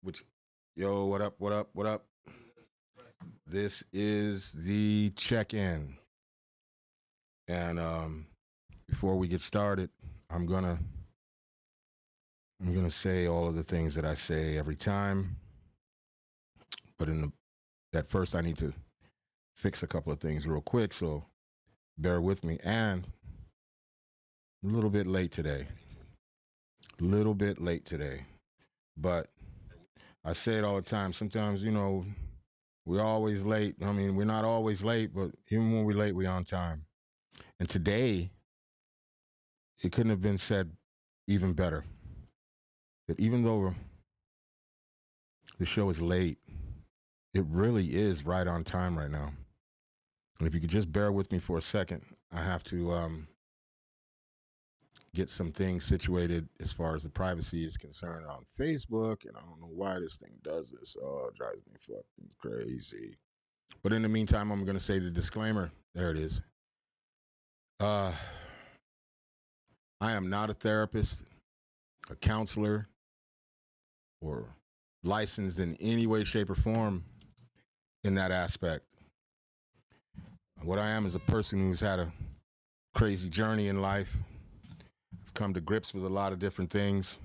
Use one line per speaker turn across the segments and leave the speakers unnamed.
Which, yo, what up? What up? What up? This is the check-in, and before we get started, I'm gonna I'm gonna say all of the things that I say every time. But at first, I need to fix a couple of things real quick, so bear with me. And a little bit late today, but I say it all the time. Sometimes, we're always late. I mean, we're not always late, but even when we're late, we're on time. And today, it couldn't have been said even better. That even though the show is late, it really is right on time right now. And if you could just bear with me for a second, I have to get some things situated as far as the privacy is concerned on Facebook. And I don't know why this thing does this. Oh, it drives me fucking crazy. But in the meantime, I'm going to say the disclaimer. There it is. I am not a therapist, a counselor, or licensed in any way, shape, or form in that aspect. What I am is a person who's had a crazy journey in life. I've come to grips with a lot of different things,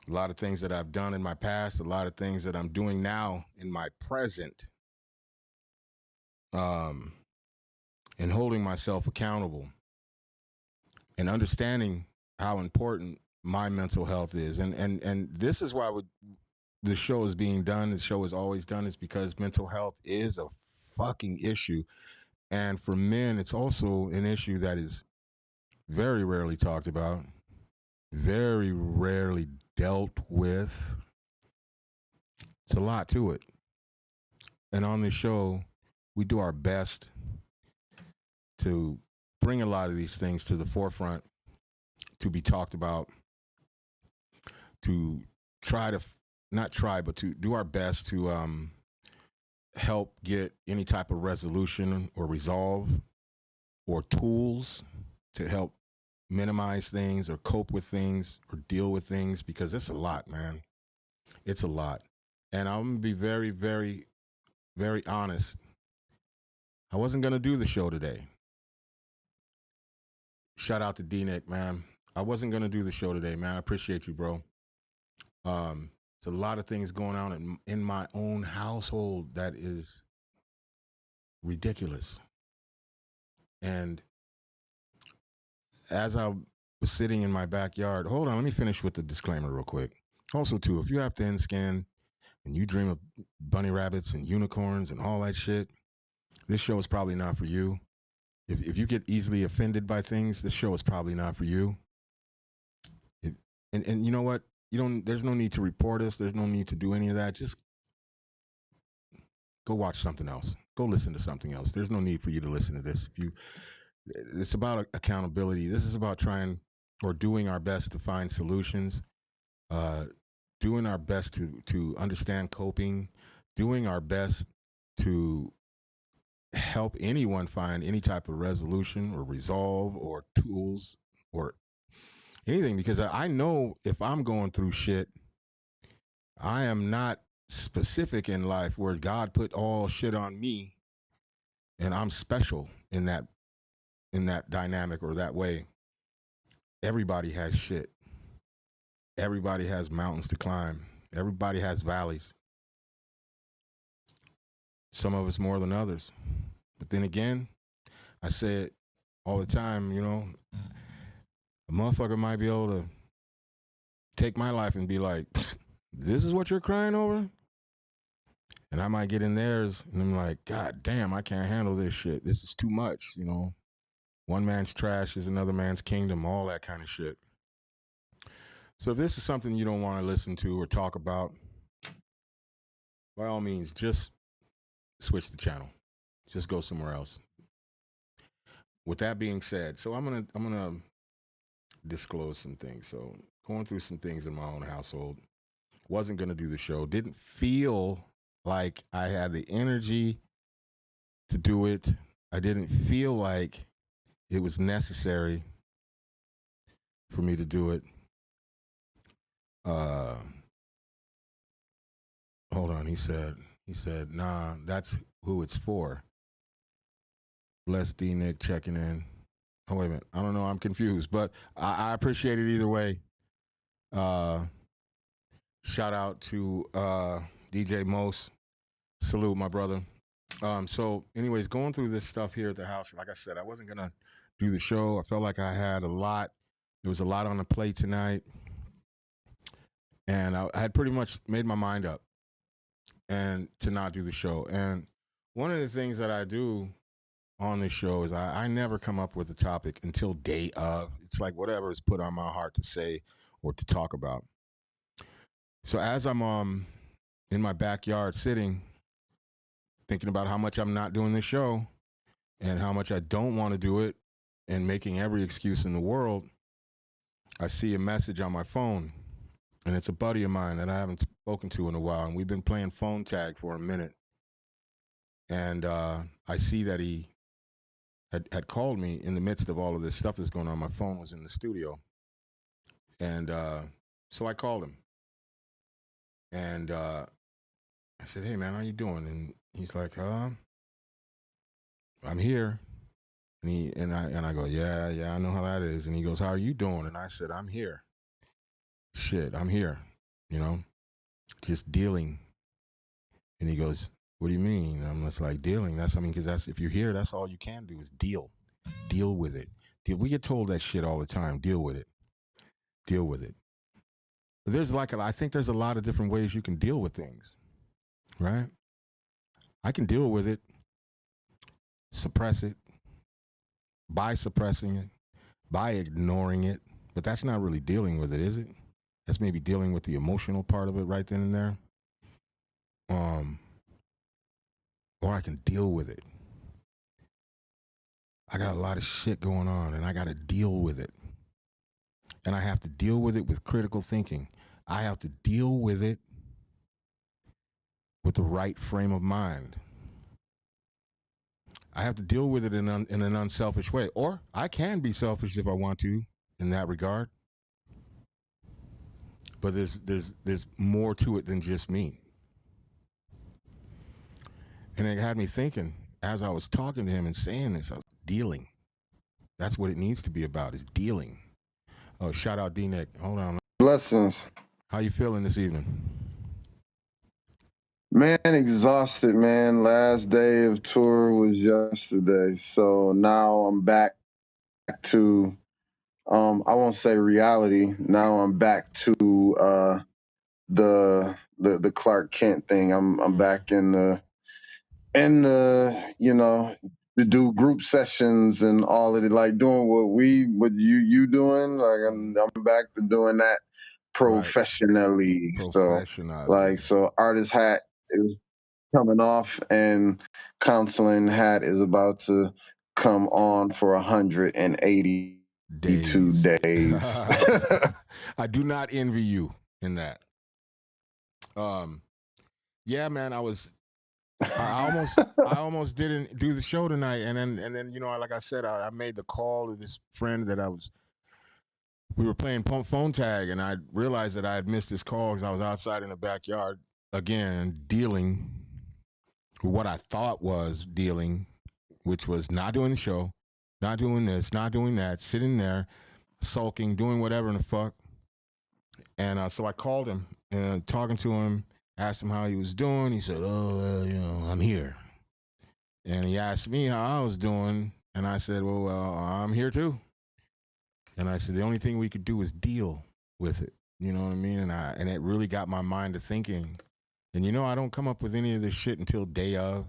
a lot of things that I've done in my past, a lot of things that I'm doing now in my present, um, and holding myself accountable and understanding how important my mental health is. And this is why the show is being done. The show is always done is because mental health is a fucking issue. And for men, it's also an issue that is very rarely talked about, very rarely dealt with. It's a lot to it. And on this show, we do our best to bring a lot of these things to the forefront to be talked about, to try to, not try, but to do our best to help get any type of resolution or resolve or tools to help minimize things or cope with things or deal with things, because it's a lot, man. It's a lot. And I'm gonna be very, very, very honest. I wasn't gonna do the show today. Shout out to D Nick, man. I wasn't gonna do the show today, man. I appreciate you, bro. There's a lot of things going on in my own household that is ridiculous. And as I was sitting in my backyard, hold on, let me finish with the disclaimer real quick. Also, too, if you have thin skin and you dream of bunny rabbits and unicorns and all that shit, this show is probably not for you. If you get easily offended by things, this show is probably not for you. And you know what? You don't. There's no need to report us. There's no need to do any of that. Just go watch something else. Go listen to something else. There's no need for you to listen to this. It's about accountability. This is about trying or doing our best to find solutions, uh, doing our best to understand coping, doing our best to help anyone find any type of resolution or resolve or tools or anything. Because I know if I'm going through shit, I am not specific in life where God put all shit on me and I'm special in that dynamic or that way. Everybody has shit. Everybody has mountains to climb. Everybody has valleys. Some of us more than others. But then again, I say it all the time, a motherfucker might be able to take my life and be like, this is what you're crying over? And I might get in theirs and I'm like, God damn, I can't handle this shit. This is too much. One man's trash is another man's kingdom, all that kind of shit. So if this is something you don't want to listen to or talk about, by all means, just switch the channel. Just go somewhere else. With that being said, so I'm gonna disclose some things. So going through some things in my own household. Wasn't gonna do the show. Didn't feel like I had the energy to do it. I didn't feel like it was necessary for me to do it. Uh, hold on. He said, nah, that's who it's for. Bless D Nick checking in. Oh, wait a minute. I don't know. I'm confused, but I appreciate it either way. Shout out to DJ Mos. Salute, my brother. So, anyways, going through this stuff here at the house, like I said, I wasn't going to do the show. I felt like I had a lot. There was a lot on the plate tonight. And I had pretty much made my mind up and to not do the show. And one of the things that I do on this show is I never come up with a topic until day of. It's like whatever is put on my heart to say or to talk about. So as I'm in my backyard sitting, thinking about how much I'm not doing this show and how much I don't want to do it and making every excuse in the world, I see a message on my phone. And it's a buddy of mine that I haven't spoken to in a while. And we've been playing phone tag for a minute. And I see that he had called me in the midst of all of this stuff that's going on. My phone was in the studio. And so I called him. And I said, hey, man, how you doing? And he's like, I'm here. And I go, yeah, I know how that is. And he goes, how are you doing? And I said, I'm here. Shit, I'm here, just dealing. And he goes, what do you mean? And I'm just like, dealing. Because that's, if you're here, that's all you can do is deal with it. We get told that shit all the time. Deal with it. But I think there's a lot of different ways you can deal with things, right? I can deal with it, suppress it, by suppressing it, by ignoring it, but that's not really dealing with it, is it? That's maybe dealing with the emotional part of it right then and there. Or I can deal with it. I got a lot of shit going on and I got to deal with it. And I have to deal with it with critical thinking. I have to deal with it with the right frame of mind. I have to deal with it in an unselfish way. Or I can be selfish if I want to in that regard. But there's more to it than just me. And it had me thinking, as I was talking to him and saying this, I was dealing. That's what it needs to be about, is dealing. Oh, shout out D-Nick. Hold on.
Blessings.
How you feeling this evening?
Man, exhausted, man. Last day of tour was yesterday. So now I'm back to I won't say reality. Now I'm back to the Clark Kent thing. I'm back in the to do group sessions and all of it, like doing what you doing. Like I'm back to doing that professionally.
Professionally.
So artist hat is coming off and counseling hat is about to come on for 182 days.
I do not envy you in that. Yeah, man, I almost didn't do the show tonight, and then like I said, I made the call to this friend that we were playing phone tag, and I realized that I had missed his call because I was outside in the backyard again dealing with what I thought was dealing, which was not doing the show, not doing this, not doing that, sitting there sulking, doing whatever in the fuck. And so I called him and talking to him, asked him how he was doing. He said, "Oh, I'm here." And he asked me how I was doing, and I said, "Well, I'm here too." And I said, "The only thing we could do is deal with it." You know what I mean? And it really got my mind to thinking. And I don't come up with any of this shit until day of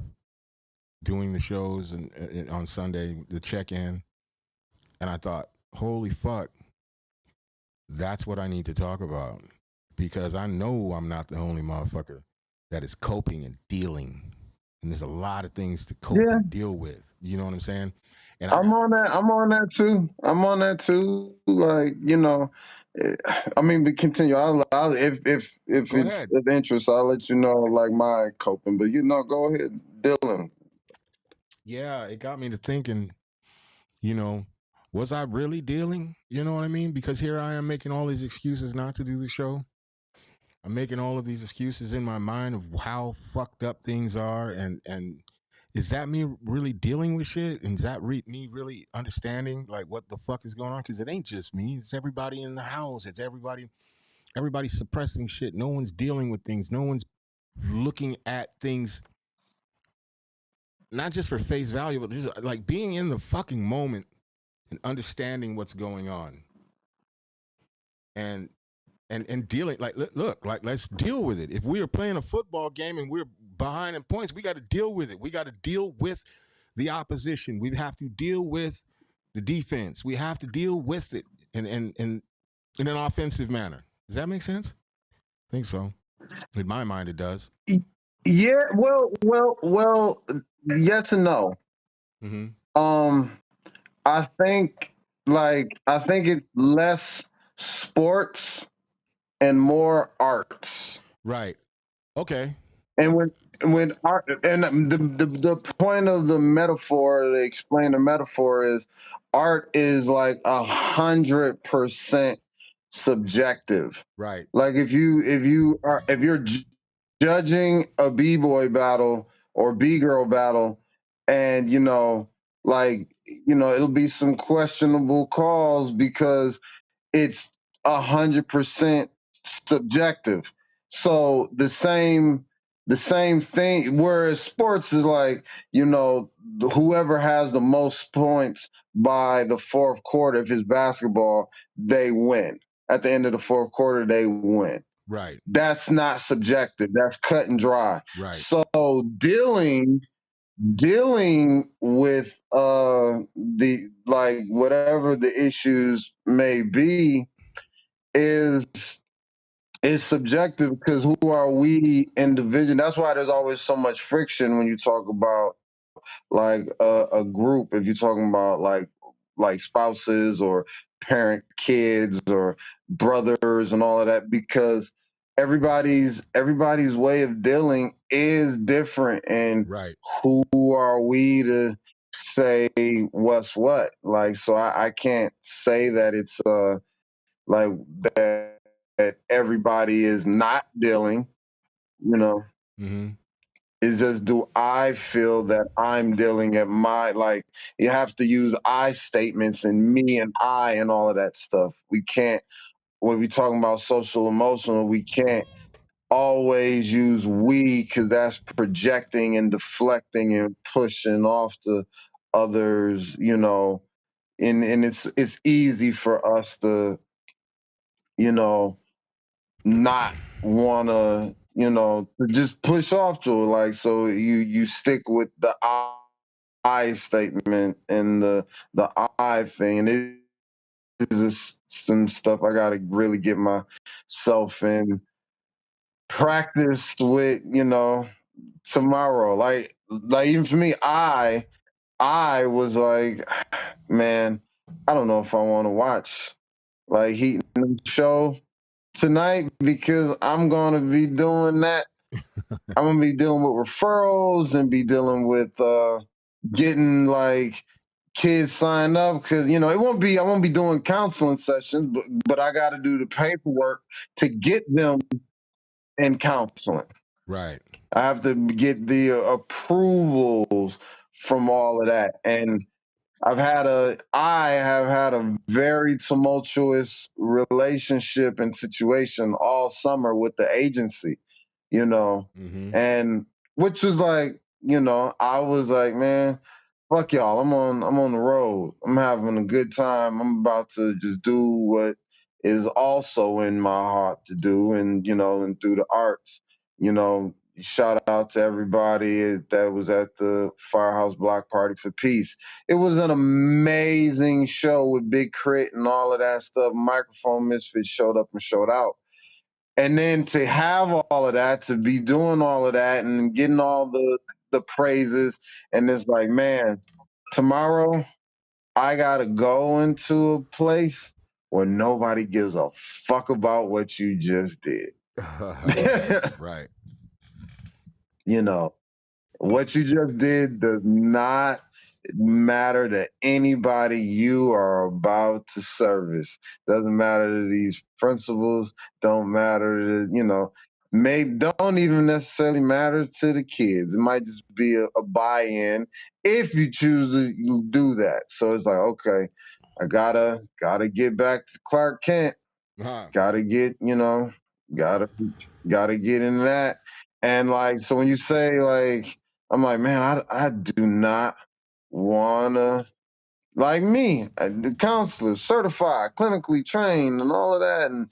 doing the shows and on Sunday, the check-in. And I thought, holy fuck, that's what I need to talk about. Because I know I'm not the only motherfucker that is coping and dealing. And there's a lot of things to cope and deal with. You know what I'm saying? And
I'm on that too. Like, I mean, but continue. I'll if
Go
it's
ahead.
of interest, I'll let you know like my coping. But go ahead, Dylan.
Yeah, it got me to thinking, was I really dealing? You know what I mean? Because here I am making all these excuses not to do the show. I'm making all of these excuses in my mind of how fucked up things are, and is that me really dealing with shit? And is that me really understanding like what the fuck is going on? Because it ain't just me; it's everybody in the house. It's everybody. Everybody's suppressing shit. No one's dealing with things. No one's looking at things, not just for face value, but just like being in the fucking moment and understanding what's going on, and dealing like look like let's deal with it. If we are playing a football game and we're behind in points, we got to deal with it. We got to deal with the opposition. We have to deal with the defense. We have to deal with it in an offensive manner. Does that make sense? I think so. In my mind, it does.
Yeah, well, yes and no.
Mm-hmm.
I think it's less sports and more arts.
Right. Okay.
And when art and the point of the metaphor to explain the metaphor is art is like 100% subjective.
Right.
Like if you're judging a b-boy battle or b-girl battle, and it'll be some questionable calls because it's 100% subjective. So the same thing. Whereas sports is like, whoever has the most points by the fourth quarter, if it's basketball, they win. At the end of the fourth quarter, they win.
Right.
That's not subjective. That's cut and dry.
Right.
So dealing with the like whatever the issues may be is subjective, because who are we individually? That's why there's always so much friction when you talk about like a group. If you're talking about like spouses or parent kids or brothers and all of that, because everybody's way of dealing is different, and
Right.
who are we to say what's what? Like, so I can't say that it's like that everybody is not dealing, you know.
Mm-hmm.
It's just, do I feel that I'm dealing at my, like, you have to use I statements and me and I and all of that stuff. We can't, when we talking about social emotional, we can't always use we, because that's projecting and deflecting and pushing off to others, and it's easy for us to, not want to, to just push off to it. Like, so you stick with the I statement and the I thing. And it is some stuff I got to really get myself in practice with, tomorrow. Like even for me, I was like, man, I don't know if I want to watch like Heat and the show tonight, because I'm gonna be doing that. I'm gonna be dealing with referrals and be dealing with getting like kids signed up, because I won't be doing counseling sessions, but I got to do the paperwork to get them in counseling.
Right.
I have to get the approvals from all of that, and I have had a very tumultuous relationship and situation all summer with the agency,
Mm-hmm.
and which was like, I was like, man, fuck y'all. I'm on the road. I'm having a good time. I'm about to just do what is also in my heart to do, and and through the arts, you know, shout out to everybody that was at the Firehouse Block Party for Peace. It was an amazing show with Big Crit and all of that stuff. Microphone Misfits showed up and showed out. And then to have all of that, to be doing all of that and getting all the praises, and it's like, man, tomorrow I gotta go into a place where nobody gives a fuck about what you just did.
Right.
What you just did does not, matter to anybody you are about to service. Doesn't matter to these principals. Don't matter to Maybe don't even necessarily matter to the kids. It might just be a buy-in if you choose to do that. So it's like, okay, I gotta get back to Clark Kent.
Uh-huh.
Gotta get, gotta get in that. And like, so when you say like, I'm like, man, I do not wanna like me, the counselor, certified, clinically trained, and all of that, and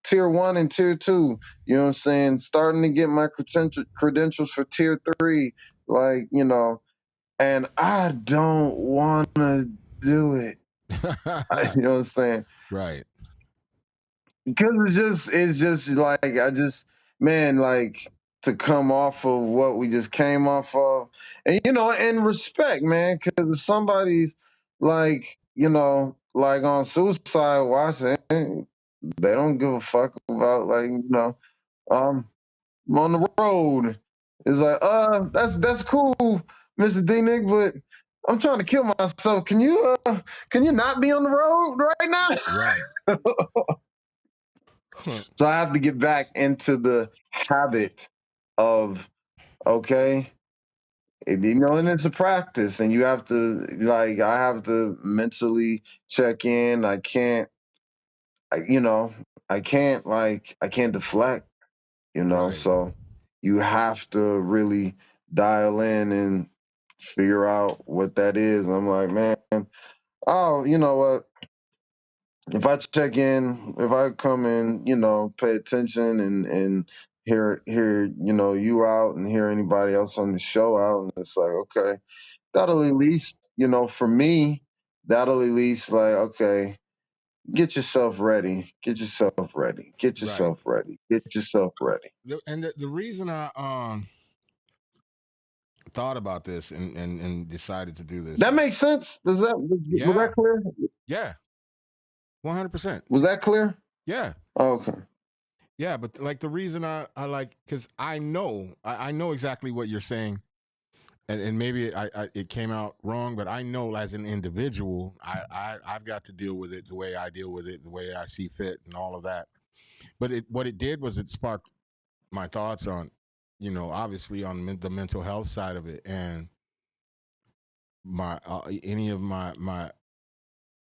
tier 1 and tier 2. You know what I'm saying? Starting to get my credentials for tier 3, like and I don't want to do it. You know what I'm saying?
Right.
Because it's just like man, like to come off of what we just came off of, and and respect, man. Because if somebody's like like on suicide watch, they don't give a fuck about like I'm on the road. It's like that's cool, Mr. D Nick, but I'm trying to kill myself. Can you not be on the road right now?
Right.
So I have to get back into the habit of okay, and it's a practice, and you have to I have to mentally check in. I, you know, I can't deflect.
Right.
So you have to really dial in and figure out what that is. And I'm like, man, oh, you know what? If I check in, if I come in, pay attention and hear you out and hear anybody else on the show out, and it's like okay, that'll at least for me, that'll at least like okay, get yourself ready, get yourself ready, get
Right.
yourself ready, get yourself ready.
And the reason I thought about this and decided to do this
That
is
makes sense. Was
yeah,
that clear?
yeah, 100%.
Was that clear?
Yeah.
Okay.
Yeah, but like the reason I like because I know exactly what you're saying, and maybe it came out wrong, but I know as an individual, I've got to deal with it the way I deal with it, the way I see fit, and all of that. But what it did was it sparked my thoughts on, obviously on the mental health side of it, and my any of my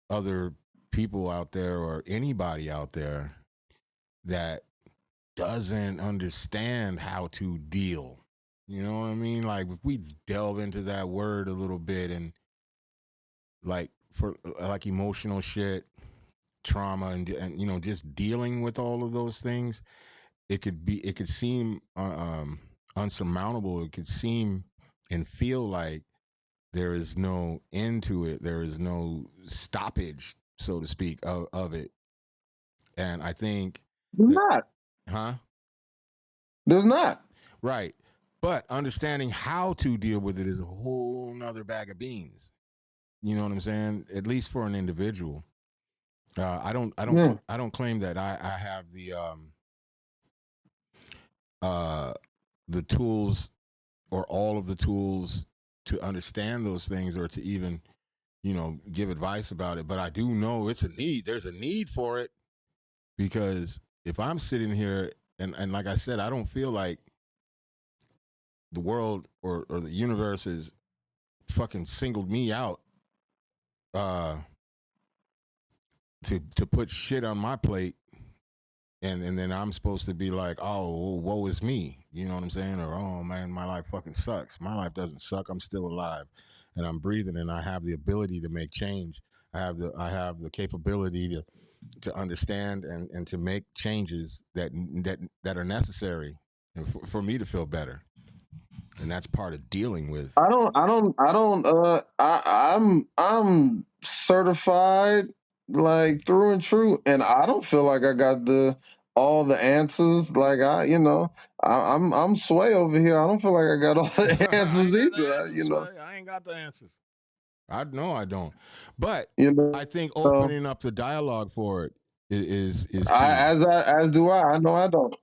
other people out there or anybody out there that doesn't understand how to deal. You know what I mean? Like if we delve into that word a little bit and like for like emotional shit, trauma and just dealing with all of those things, it could seem unsurmountable. It could seem and feel like there is no end to it. There is no stoppage, so to speak, of it. And I think
There's
that,
not.
huh?
There's not.
Right. But understanding how to deal with it is a whole nother bag of beans. You know what I'm saying? At least for an individual.
Yeah.
I don't claim that I have uh, the tools or all of the tools to understand those things or to even, give advice about it. But I do know it's a need. There's a need for it because if I'm sitting here and like I said, I don't feel like the world or the universe has fucking singled me out uh to put shit on my plate and then I'm supposed to be like, oh, woe is me. You know what I'm saying? Or oh man, my life fucking sucks. My life doesn't suck. I'm still alive and I'm breathing and I have the ability to make change. I have the capability to understand and to make changes that are necessary and for me to feel better. And that's part of dealing with.
I'm certified like through and through, and I don't feel like I got all the answers. Like I'm sway over here. I don't feel like I got all the
I
answers
ain't got the
either.
answers, Sway. I ain't got the answers. I know I don't. But
You know,
I think opening up the dialogue for it is
I
key.
as do I. I know I don't.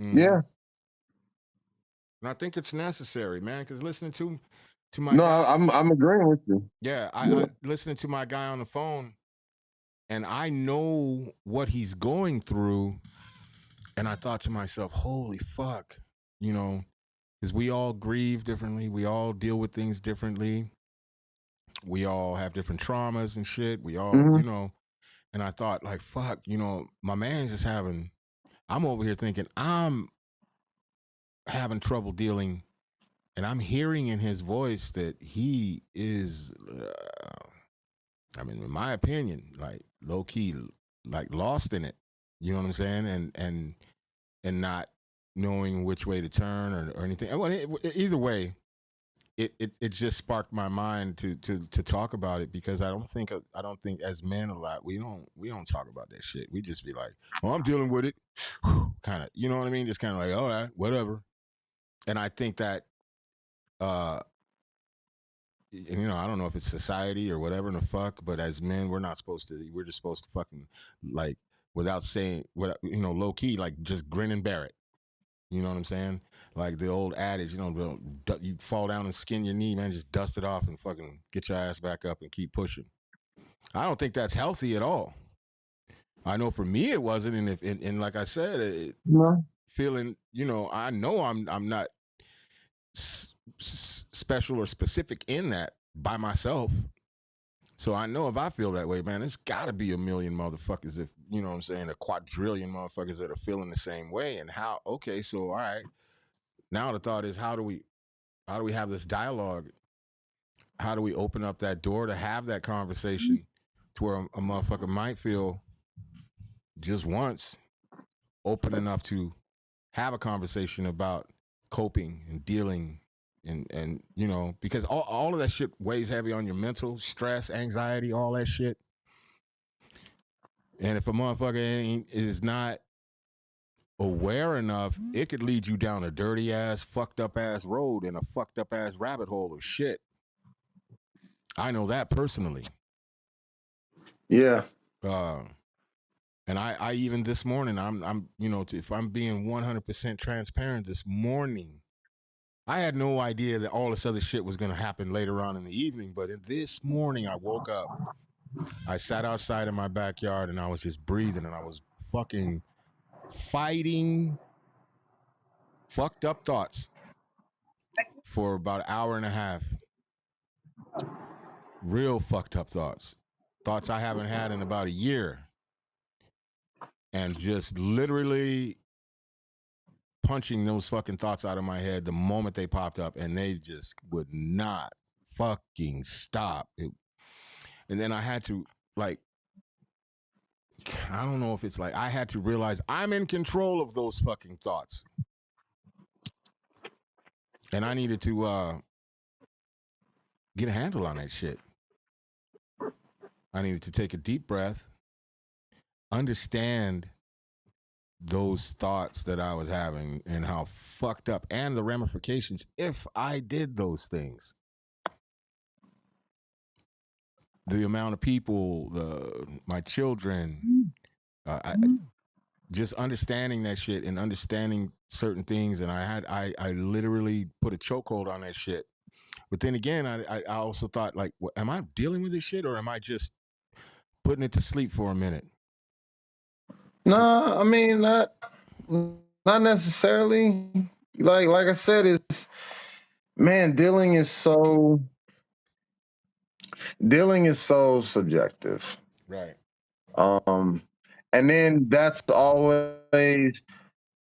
Mm-hmm.
Yeah.
And I think it's necessary, man, because listening to my
No,
guy.
I'm agreeing with you.
Yeah,
Yeah.
I listening to my guy on the phone, and I know what he's going through, and I thought to myself, "Holy fuck," you know, because we all grieve differently, we all deal with things differently, we all have different traumas and shit. We all,
Hmm.
and I thought, like, fuck, my man's just having. I'm over here thinking I'm having trouble dealing, and I'm hearing in his voice that he is. I mean, in my opinion, like low key, like lost in it. You know what I'm saying? And not knowing which way to turn or anything. Well, either way, it just sparked my mind to talk about it, because I don't think as men a lot we don't talk about that shit. We just be like, oh, I'm dealing with it, kind of. You know what I mean? Just kind of like, all right, whatever. And I think that uh I don't know if it's society or whatever in the fuck, but as men, we're not supposed to. We're just supposed to fucking, like, without saying, without, low key, like, just grin and bear it. You know what I'm saying? Like the old adage, you fall down and skin your knee, man. Just dust it off and fucking get your ass back up and keep pushing. I don't think that's healthy at all. I know for me it wasn't, and like I said,
No.
feeling, I know I'm not special or specific in that by myself. So I know if I feel that way, man, it's got to be a million motherfuckers, if you know what I'm saying, a quadrillion motherfuckers that are feeling the same way. And how? Okay, so all right. Now the thought is, how do we have this dialogue? How do we open up that door to have that conversation, to where a motherfucker might feel just once open enough to have a conversation about coping and dealing, and because all of that shit weighs heavy on your mental stress, anxiety, all that shit. And if a motherfucker is not aware enough, it could lead you down a dirty ass, fucked up ass road and a fucked up ass rabbit hole of shit. I know that personally.
Yeah.
And I even this morning, I'm if I'm being 100% transparent, this morning I had no idea that all this other shit was going to happen later on in the evening. But this morning I woke up, I sat outside in my backyard, and I was just breathing, and I was fucking fighting fucked up thoughts for about an hour and a half. Real fucked up thoughts. Thoughts I haven't had in about a year. And just literally punching those fucking thoughts out of my head the moment they popped up, and they just would not fucking stop. And then I had to, like, I don't know if it's like I had to realize I'm in control of those fucking thoughts. And I needed to get a handle on that shit. I needed to take a deep breath, understand those thoughts that I was having and how fucked up, and the ramifications if I did those things. The amount of people, my children, just understanding that shit and understanding certain things, and I literally put a chokehold on that shit. But then again, I also thought, like, am I dealing with this shit, or am I just putting it to sleep for a minute?
No, I mean not necessarily. Like I said, it's man, dealing is so subjective.
Right.
And then that's always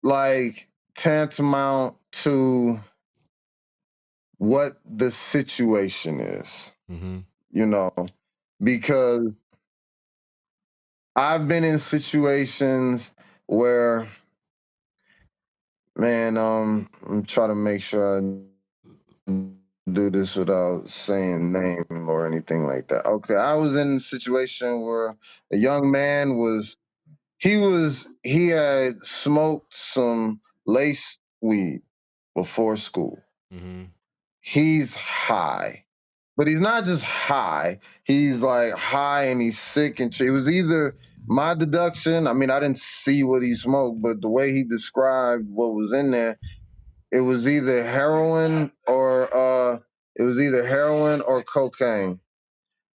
like tantamount to what the situation is,
Mm-hmm.
Because I've been in situations where, man, I'm trying to make sure I do this without saying name or anything like that. Okay, I was in a situation where a young man he had smoked some lace weed before school.
Mm-hmm.
He's high, but he's not just high. He's like high and he's sick, and it was either my deduction. I mean, I didn't see what he smoked, but the way he described what was in there, it was either heroin or It was either heroin or cocaine,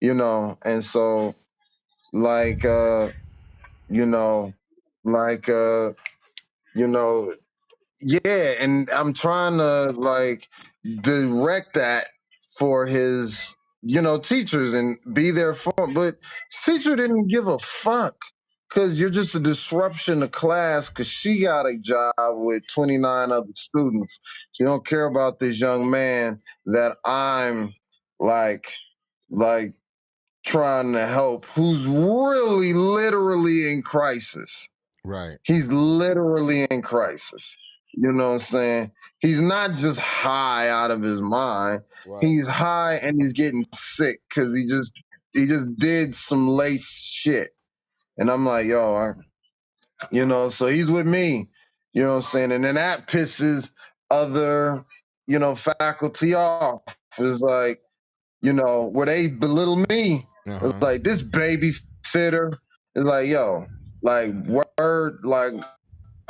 and so like you know, like you know, yeah, and I'm trying to like direct that for his, teachers and be there for him. But his teacher didn't give a fuck because you're just a disruption to class because she got a job with 29 other students. She don't care about this young man that I'm like, like trying to help who's really literally in crisis.
Right.
He's literally in crisis. You know what I'm saying? He's not just high out of his mind.
Right.
He's high and he's getting sick because he just did some lace shit. And I'm like, yo, so he's with me. You know what I'm saying? And then that pisses other, faculty off. It's like, where they belittle me. It's like this babysitter is like, yo, like word, like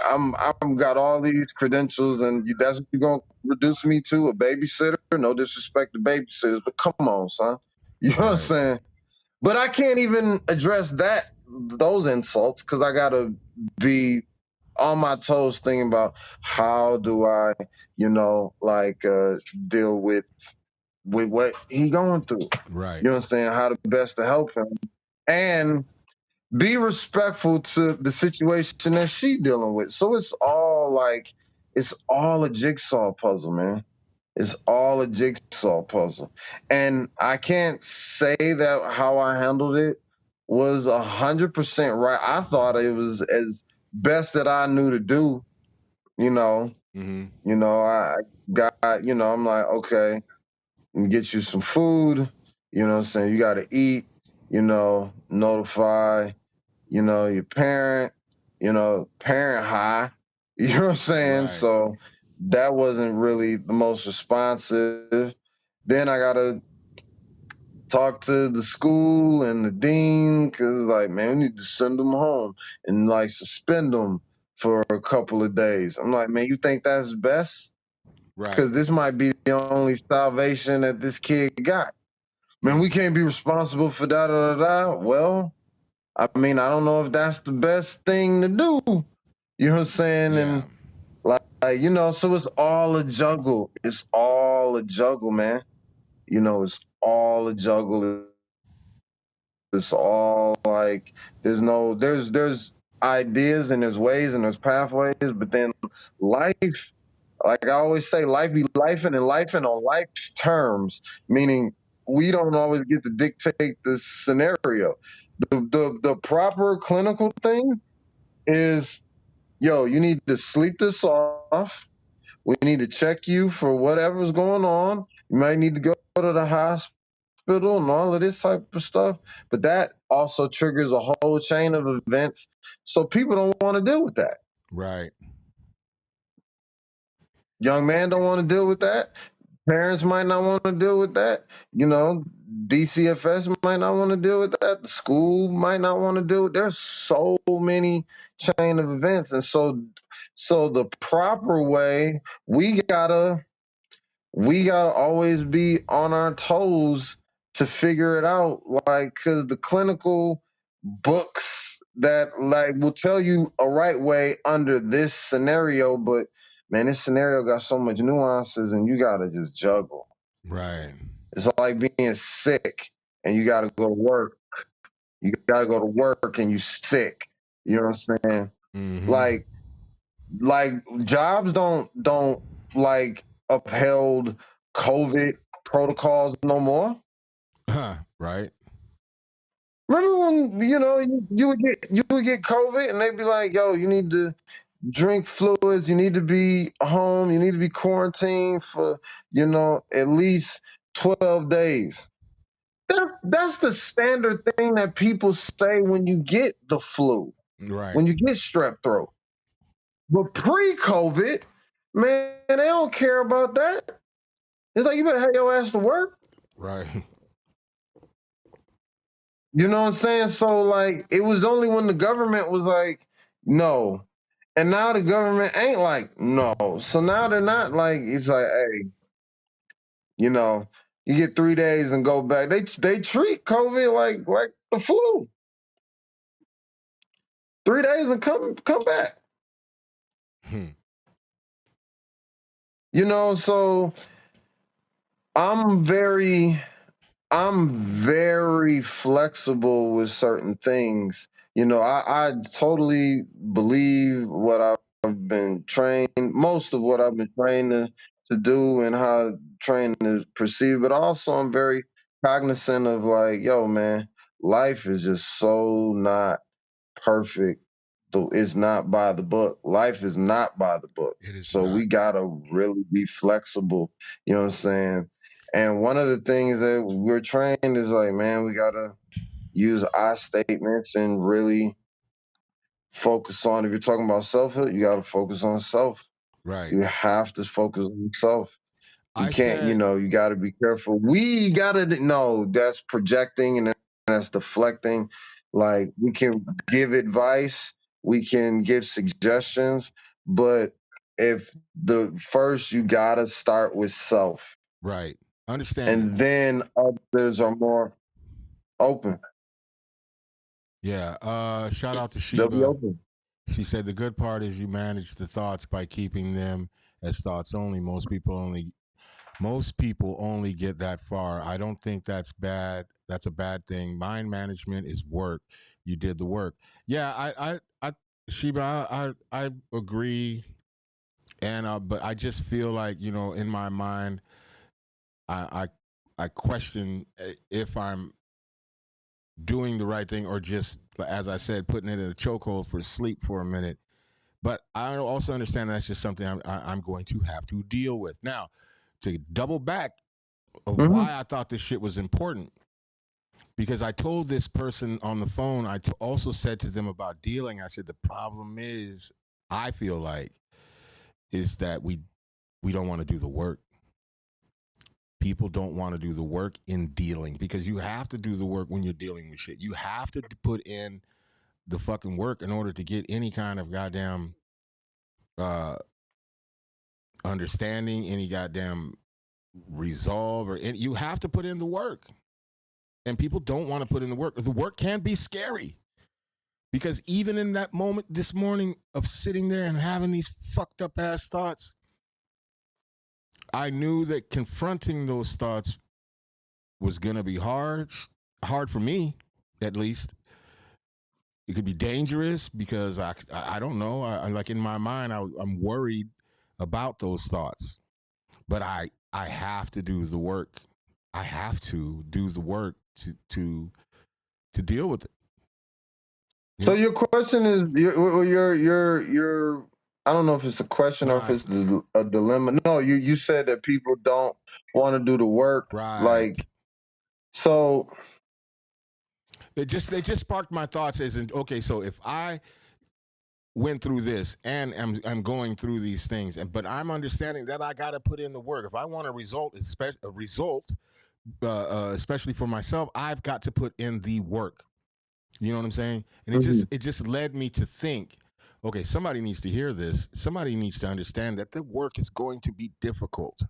I'm got all these credentials, and that's what you're gonna reduce me to, a babysitter? No disrespect to babysitters, but come on, son. You know what I'm
Right.
saying? But I can't even address those insults because I gotta be on my toes thinking about how do I, deal with what he going through.
Right.
You know what I'm saying? How the best to help him. And be respectful to the situation that she dealing with. So it's all a jigsaw puzzle, man. It's all a jigsaw puzzle. And I can't say that how I handled it was 100% right. I thought it was as best that I knew to do, you know. I got, I'm like, okay, get you some food, you know what I'm saying? You got to eat, notify, your parent, parent high, you know what I'm saying?
Right.
So that wasn't really the most responsive. Then I got to talk to the school and the dean because, like, man, we need to send them home and, like, suspend them for a couple of days. I'm like, man, you think that's best?
Right.
Because this might be the only salvation that this kid got. Man, we can't be responsible for da da da da. Well, I mean, I don't know if that's the best thing to do. You know what I'm saying?
Yeah.
And so it's all a juggle. It's all a juggle, man. It's all a juggle. It's all like there's ideas and there's ways and there's pathways, but then life, like I always say, life be life and life and on life's terms, meaning we don't always get to dictate the scenario. The proper clinical thing is, yo, you need to sleep this off. We need to check you for whatever's going on. You might need to go to the hospital and all of this type of stuff. But that also triggers a whole chain of events. So people don't want to deal with that.
Right.
Young man don't want to deal with that. Parents might not want to deal with that. DCFS might not want to deal with that. The school might not want to deal with. There's so many chain of events, and so the proper way we gotta always be on our toes to figure it out, like, because the clinical books that like will tell you a right way under this scenario, but man, this scenario got so much nuances and you gotta just juggle.
Right.
It's like being sick and you gotta go to work. You gotta go to work and you sick. You know what I'm saying? Like jobs don't like upheld COVID protocols no more.
Right.
Remember when you would get COVID and they'd be like, "Yo, you need to drink fluids. You need to be home. You need to be quarantined for at least 12 days." That's the standard thing that people say when you get the flu,
Right.
when you get strep throat. But pre-COVID, man, they don't care about that. It's like, you better have your ass to work.
Right.
You know what I'm saying? So, like, it was only when the government was like, no. And now the government ain't like, no. So now they're not like, it's like, hey, You know, you get 3 days and go back. They treat COVID like the flu. 3 days and come back. You know, so I'm very flexible with certain things. You know, I totally believe what I've been trained, most of what I've been trained to do and how training is perceived, but also I'm very cognizant of like, yo, man, life is just so not perfect. It's not by the book. Life is not by the book.
It is
So
not.
we gotta really be flexible. You know what I'm saying? And one of the things that we're trained is like, man, we gotta use I statements and really focus on. If you're talking about selfhood, you gotta focus on self.
Right.
You have to focus on self. You
I
can't,
said,
you got to be careful. We got to know that's projecting and that's deflecting. Like, we can give advice, we can give suggestions, but if the first, you got to start with self,
right. Understand it.
and then others are more open.
Yeah. Shout out to
They'll be
Sheba.
open.
She said the good part is you manage the thoughts by keeping them as thoughts only. Most people only get that far. I don't think that's bad. That's a bad thing. Mind management is work. You did the work. Yeah, Sheba, I agree. And but I just feel like, in my mind, I I question if I'm doing the right thing or just, as I said, putting it in a chokehold for sleep for a minute. But I also understand that's just something I'm going to have to deal with. Now, to double back of
Hmm.
why I thought this shit was important, because I told this person on the phone, also said to them about dealing. I said, the problem is, I feel like, is that we don't want to do the work. People don't want to do the work in dealing, because you have to do the work when you're dealing with shit. You have to put in the fucking work in order to get any kind of goddamn uh, understanding, any goddamn resolve, you have to put in the work. And people don't want to put in the work. The work can be scary, because even in that moment this morning of sitting there and having these fucked up ass thoughts, I knew that confronting those thoughts was gonna be hard for me, at least. It could be dangerous because I don't know. I like, in my mind, I'm worried about those thoughts, but I have to do the work. I have to do the work to deal with it.
So your question is your I don't know if it's a question or if
No,
it's a dilemma. No, you said that people don't want to do the work.
right.
Like, so
It just sparked my thoughts. As in, okay, so if I went through this and I'm going through these things, but I'm understanding that I got to put in the work. If I want a result, especially for myself, I've got to put in the work. You know what I'm saying? And
Mhm.
it just led me to think, okay, somebody needs to hear this. Somebody needs to understand that the work is going to be difficult.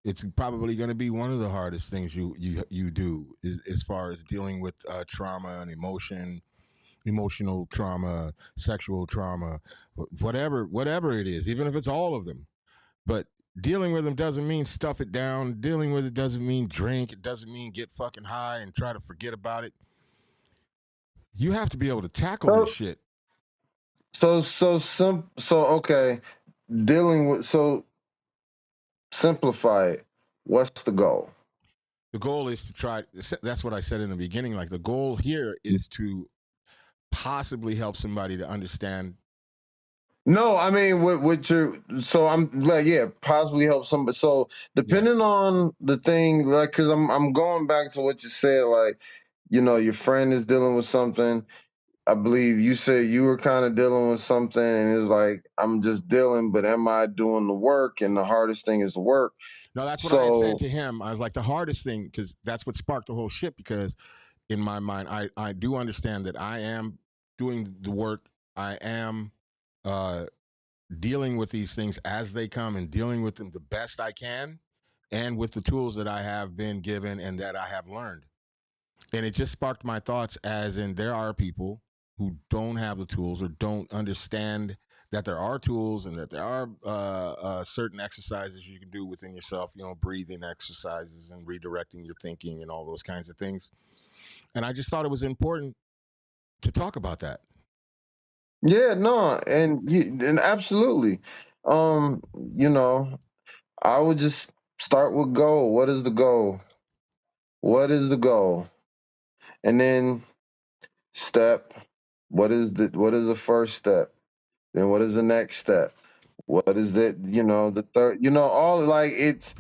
It's probably going to be one of the hardest things you do, as far as dealing with trauma and emotional trauma, sexual trauma, whatever it is, even if it's all of them. But dealing with them doesn't mean stuff it down. Dealing with it doesn't mean drink. It doesn't mean get fucking high and try to forget about it. You have to be able to tackle this
so
shit.
so okay, dealing with, so simplify it. What's the goal?
The goal is to try. That's what I said in the beginning. Like, the goal here is to possibly help somebody to understand.
No, I mean, what your, so I'm like, yeah, possibly help somebody. So
Yeah.
depending on the thing, like, because I'm going back to what you said, like, your friend is dealing with something. I believe you said you were kind of dealing with something, and it's like, I'm just dealing, but am I doing the work? And the hardest thing is the work.
No, that's what I had said
So
to him. I was like, the hardest thing, because that's what sparked the whole shit. Because in my mind, I do understand that I am doing the work. I am uh, dealing with these things as they come and dealing with them the best I can. and with the tools that I have been given and that I have learned. And it just sparked my thoughts, as in there are people who don't have the tools or don't understand that there are tools and that there are certain exercises you can do within yourself, breathing exercises and redirecting your thinking and all those kinds of things. And I just thought it was important to talk about that.
Yeah, no, and absolutely. Um, you know, I would just start with goal. What is the goal? What is the goal? And then step. What is the first step? Then what is the next step? What is the third, all like it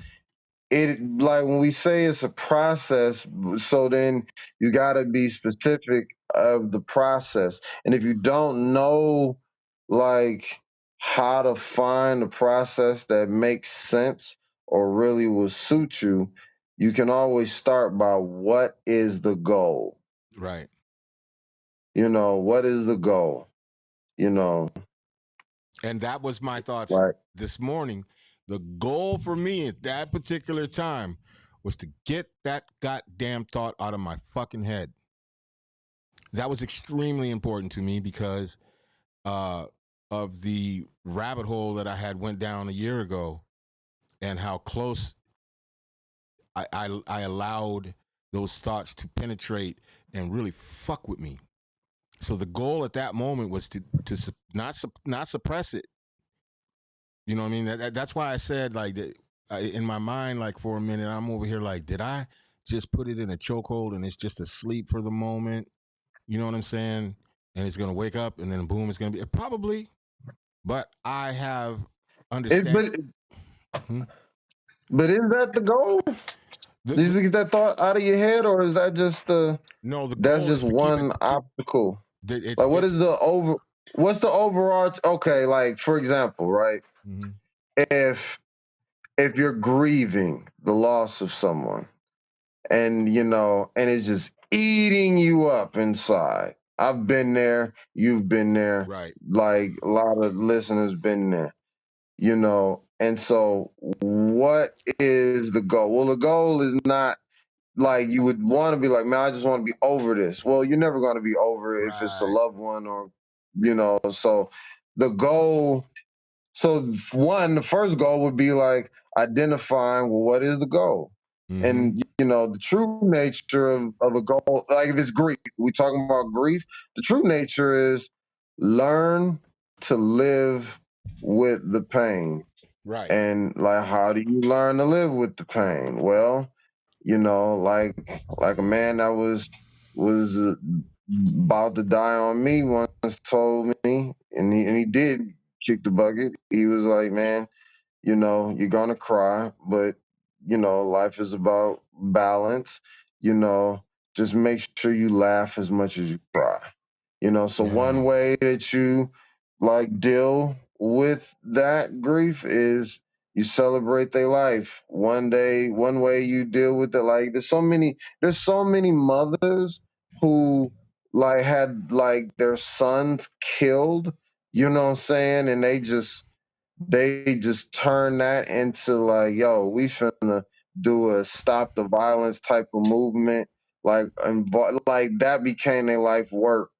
like when we say it's a process, so then you got to be specific of the process. And if you don't know like how to find a process that makes sense or really will suit you, you can always start by what is the goal.
Right.
What is the goal? you know
And that was my thoughts
like
this morning. The goal for me at that particular time was to get that goddamn thought out of my fucking head. That was extremely important to me because uh, of the rabbit hole that I had went down a year ago, and how close I allowed those thoughts to penetrate and really fuck with me. So the goal at that moment was to not suppress it. You know what I mean? That's why I said, like, in my mind, like, for a minute, I'm over here like, did I just put it in a chokehold and it's just asleep for the moment? You know what I'm saying? And it's gonna wake up and then boom, it's gonna be probably. But I have
it
understand. Hmm?
but is that the goal? Did
The,
you get that thought out of your head, or is that just
no, the
that's
goal
just
is to keep it.
one obstacle?
It's
Like, what's the overarch? Okay, like for example, right?
mm-hmm.
If you're grieving the loss of someone, and it's just eating you up inside. I've been there. You've been there.
Right.
Like a lot of listeners been there. And so what is the goal? Well, the goal is not like you would want to be like, man, I just want to be over this. Well, you're never going to be over it if it's a
Right.
loved one, or so the goal. So one, the first goal would be like identifying, well, what is the goal?
Mm-hmm.
And the true nature of a goal, like if it's grief, we talking about grief, the true nature is learn to live with the pain.
Right.
And like, how do you learn to live with the pain? Well, like a man that was about to die on me once told me, and he did kick the bucket. He was like, man, you're gonna cry, but life is about balance. You know, just make sure you laugh as much as you cry. So
Yeah.
one way that you like deal with that grief is you celebrate their life. One way you deal with it, like there's so many mothers who like had like their sons killed, you know what I'm saying? And they just turn that into like, yo, we finna do a stop the violence type of movement. Like that became their life work.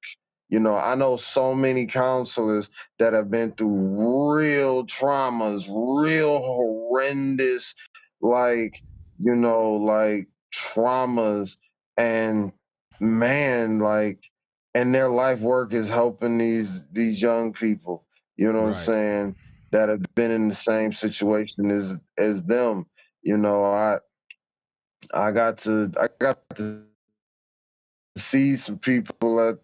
I know so many counselors that have been through real traumas, real horrendous, like, like traumas. And man, like, and their life work is helping these young people, you know what I'm
Right.
saying, that have been in the same situation as them. I got to see some people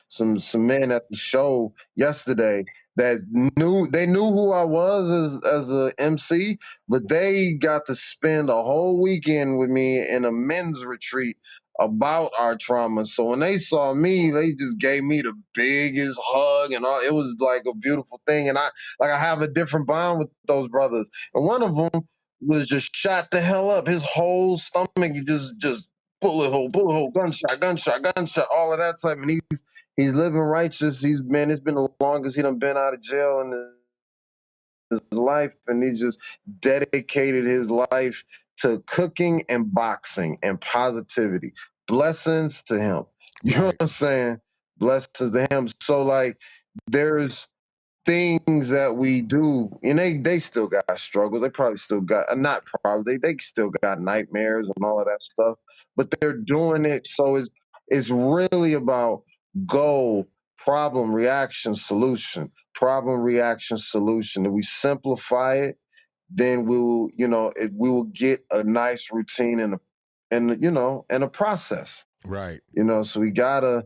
some men at the show yesterday that knew who I was as a MC, but they got to spend a whole weekend with me in a men's retreat about our trauma. So when they saw me, they just gave me the biggest hug and all. It was like a beautiful thing, and I have a different bond with those brothers. And one of them was just shot the hell up. His whole stomach just bullet hole, gunshot, all of that type. And he's living righteous. It's been the longest he done been out of jail in his life, and he just dedicated his life to cooking and boxing and positivity. Blessings to him. You know what I'm saying? Blessings to him. So like there's things that we do, and they still got struggles. They probably still got not probably they still got nightmares and all of that stuff. But they're doing it, so it's really about goal, problem, reaction, solution, problem, reaction, solution. If we simplify it, then we will, we will get a nice routine and a process.
Right.
So we gotta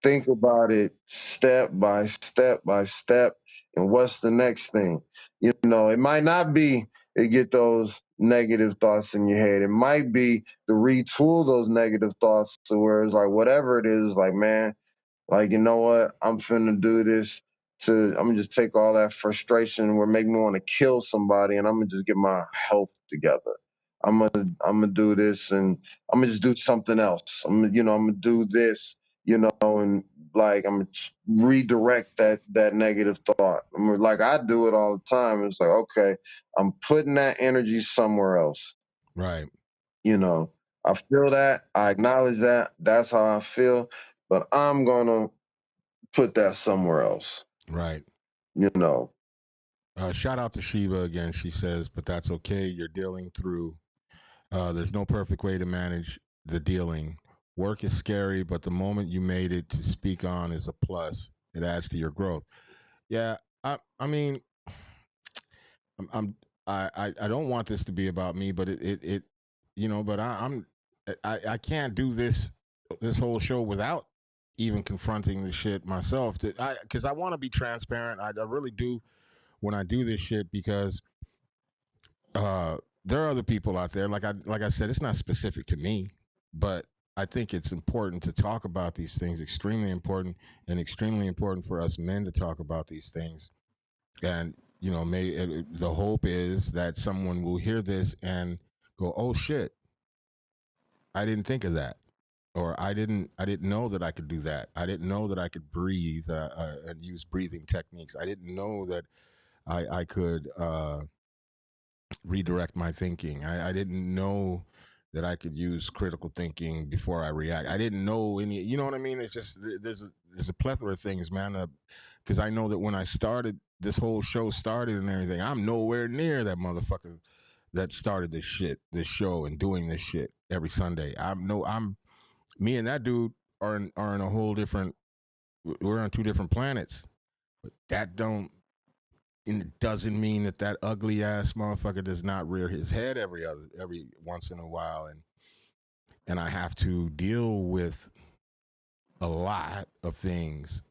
think about it step by step by step. And what's the next thing? It might not be to get those negative thoughts in your head. It might be to retool those negative thoughts to where it's like, whatever it is, like, man, like, you know what? I'm finna do this I'm gonna just take all that frustration where make me want to kill somebody and I'm gonna just get my health together. I'm gonna do this and I'm gonna just do something else. I'm gonna do this, and like I'm gonna redirect that negative thought. Like I do it all the time. It's like, okay, I'm putting that energy somewhere else.
Right.
I feel that, I acknowledge that, that's how I feel, but I'm gonna put that somewhere else.
Right. Shout out to Shiva again. She says, but that's okay. You're dealing through. There's no perfect way to manage the dealing. Work is scary, but the moment you made it to speak on is a plus. It adds to your growth. Yeah, I mean, I don't want this to be about me, but it but I can't do this whole show without even confronting the shit myself. Because I want to be transparent. I really do when I do this shit because there are other people out there. Like I said, it's not specific to me, but I think it's important to talk about these things. Extremely important, and extremely important for us men to talk about these things. And the hope is that someone will hear this and go, "Oh shit, I didn't think of that," or I didn't know that I could do that. I didn't know that I could breathe and use breathing techniques. I didn't know that I could redirect my thinking. I didn't know that I could use critical thinking before I react. I didn't know any. You know what I mean? It's just there's a plethora of things, man. Because I know that when I started, this whole show started and everything, I'm nowhere near that motherfucker that started this show and doing this shit every Sunday. Me and that dude are in a whole different. We're on two different planets, but that and it doesn't mean that ugly ass motherfucker does not rear his head every once in a while, and I have to deal with a lot of things,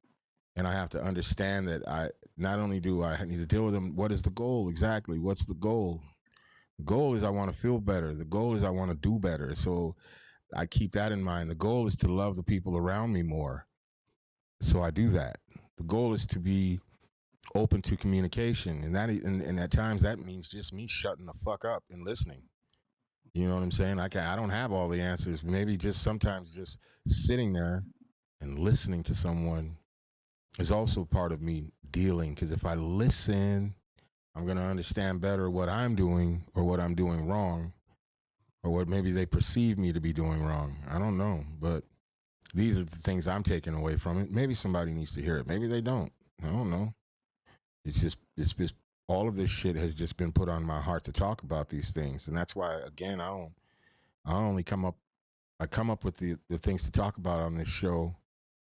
and I have to understand that I not only do I need to deal with them. What is the goal exactly? What's the goal? The goal is I want to feel better. The goal is I want to do better. So I keep that in mind. The goal is to love the people around me more. So I do that. The goal is to be open to communication, and at times that means just me shutting the fuck up and listening. You know what I'm saying? I don't have all the answers. Maybe just sometimes just sitting there and listening to someone is also part of me dealing. Because if I listen, I'm going to understand better what I'm doing or what I'm doing wrong, or what maybe they perceive me to be doing wrong. I don't know, but these are the things I'm taking away from it. Maybe somebody needs to hear it. Maybe they don't. I don't know. It's just all of this shit has just been put on my heart to talk about these things, and that's why again I come up with the things to talk about on this show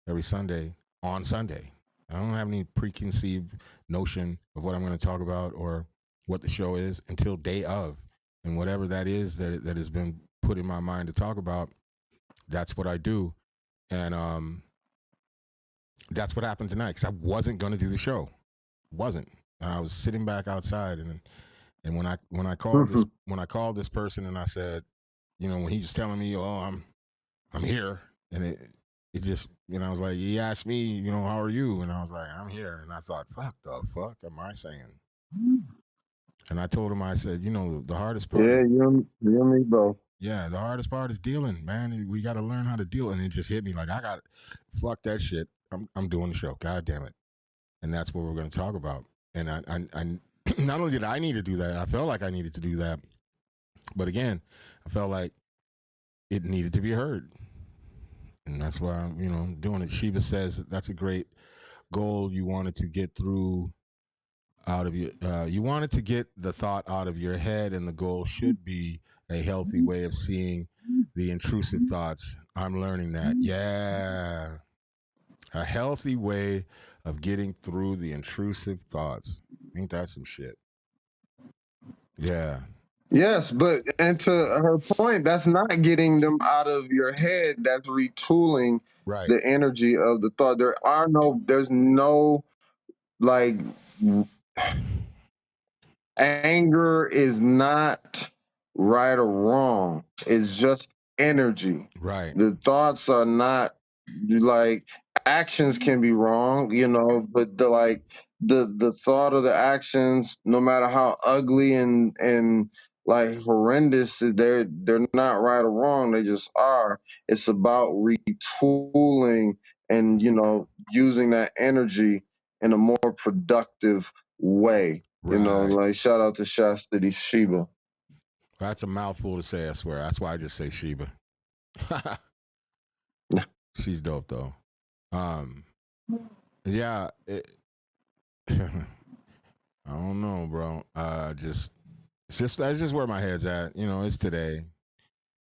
every Sunday on Sunday. I don't have any preconceived notion of what I'm going to talk about or what the show is until day of, and whatever that is that has been put in my mind to talk about, that's what I do, and that's what happened tonight because I wasn't going to do the show. Wasn't. I was sitting back outside, and when I called this person and I said, when he was telling me, "Oh, I'm here," and it just, I was like, he asked me, "How are you?" And I was like, "I'm here," and I thought, "Fuck the fuck am I saying?" And I told him, I said, the hardest part.
Yeah, you and me both.
Yeah, the hardest part is dealing, man. We got to learn how to deal, and it just hit me like fuck that shit. I'm doing the show. God damn it. And that's what we're going to talk about. And I not only did I need to do that, I felt like I needed to do that. But again, I felt like it needed to be heard. And that's why I'm, doing it. Sheba says that's a great goal you wanted to get through out of your you wanted to get the thought out of your head, and the goal should be a healthy way of seeing the intrusive thoughts. I'm learning that. Yeah. A healthy way of getting through the intrusive thoughts. Ain't that some shit? Yeah.
Yes, but and to her point, that's not getting them out of your head. That's retooling
Right.
the energy of the thought. There's no like anger is not right or wrong. It's just energy.
Right.
The thoughts are not like actions can be wrong, but the thought of the actions, no matter how ugly and like horrendous, they're not right or wrong. They just are. It's about retooling and using that energy in a more productive way.
Right.
Like shout out to Chastity Sheba.
That's a mouthful to say, I swear. That's why I just say Sheba. She's dope though. Yeah, I don't know, bro. That's just where my head's at. It's today.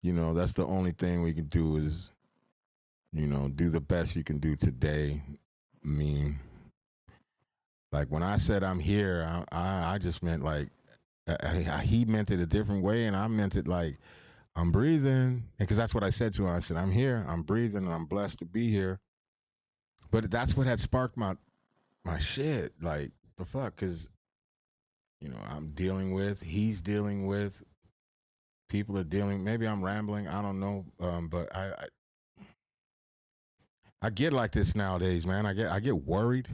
That's the only thing we can do is, do the best you can do today. I mean, like when I said I'm here, I just meant like he meant it a different way, and I meant it like I'm breathing, and because that's what I said to him. I said I'm here, I'm breathing, and I'm blessed to be here. But that's what had sparked my shit. Like the fuck, because he's dealing with, people are dealing. Maybe I'm rambling. I don't know, but I get like this nowadays, man. I get worried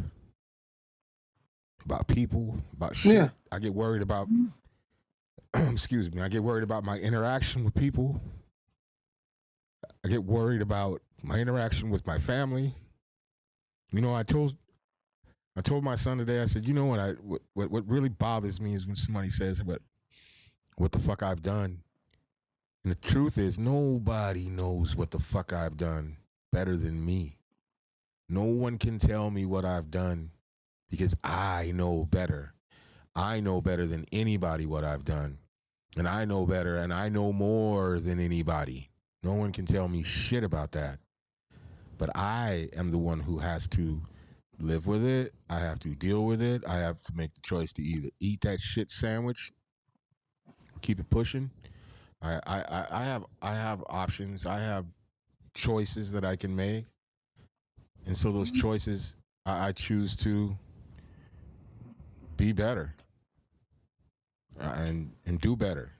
about people, about shit.
Yeah.
I get worried about excuse me. I get worried about my interaction with people. I get worried about my interaction with my family. I told my son today. I said, what really bothers me is when somebody says what the fuck I've done. And the truth is, nobody knows what the fuck I've done better than me. No one can tell me what I've done because I know better. I know better than anybody what I've done. And I know better and I know more than anybody. No one can tell me shit about that. But I am the one who has to live with it. I have to deal with it. I have to make the choice to either eat that shit sandwich, keep it pushing. I have options. I have choices that I can make. And so those choices, I choose to be better and do better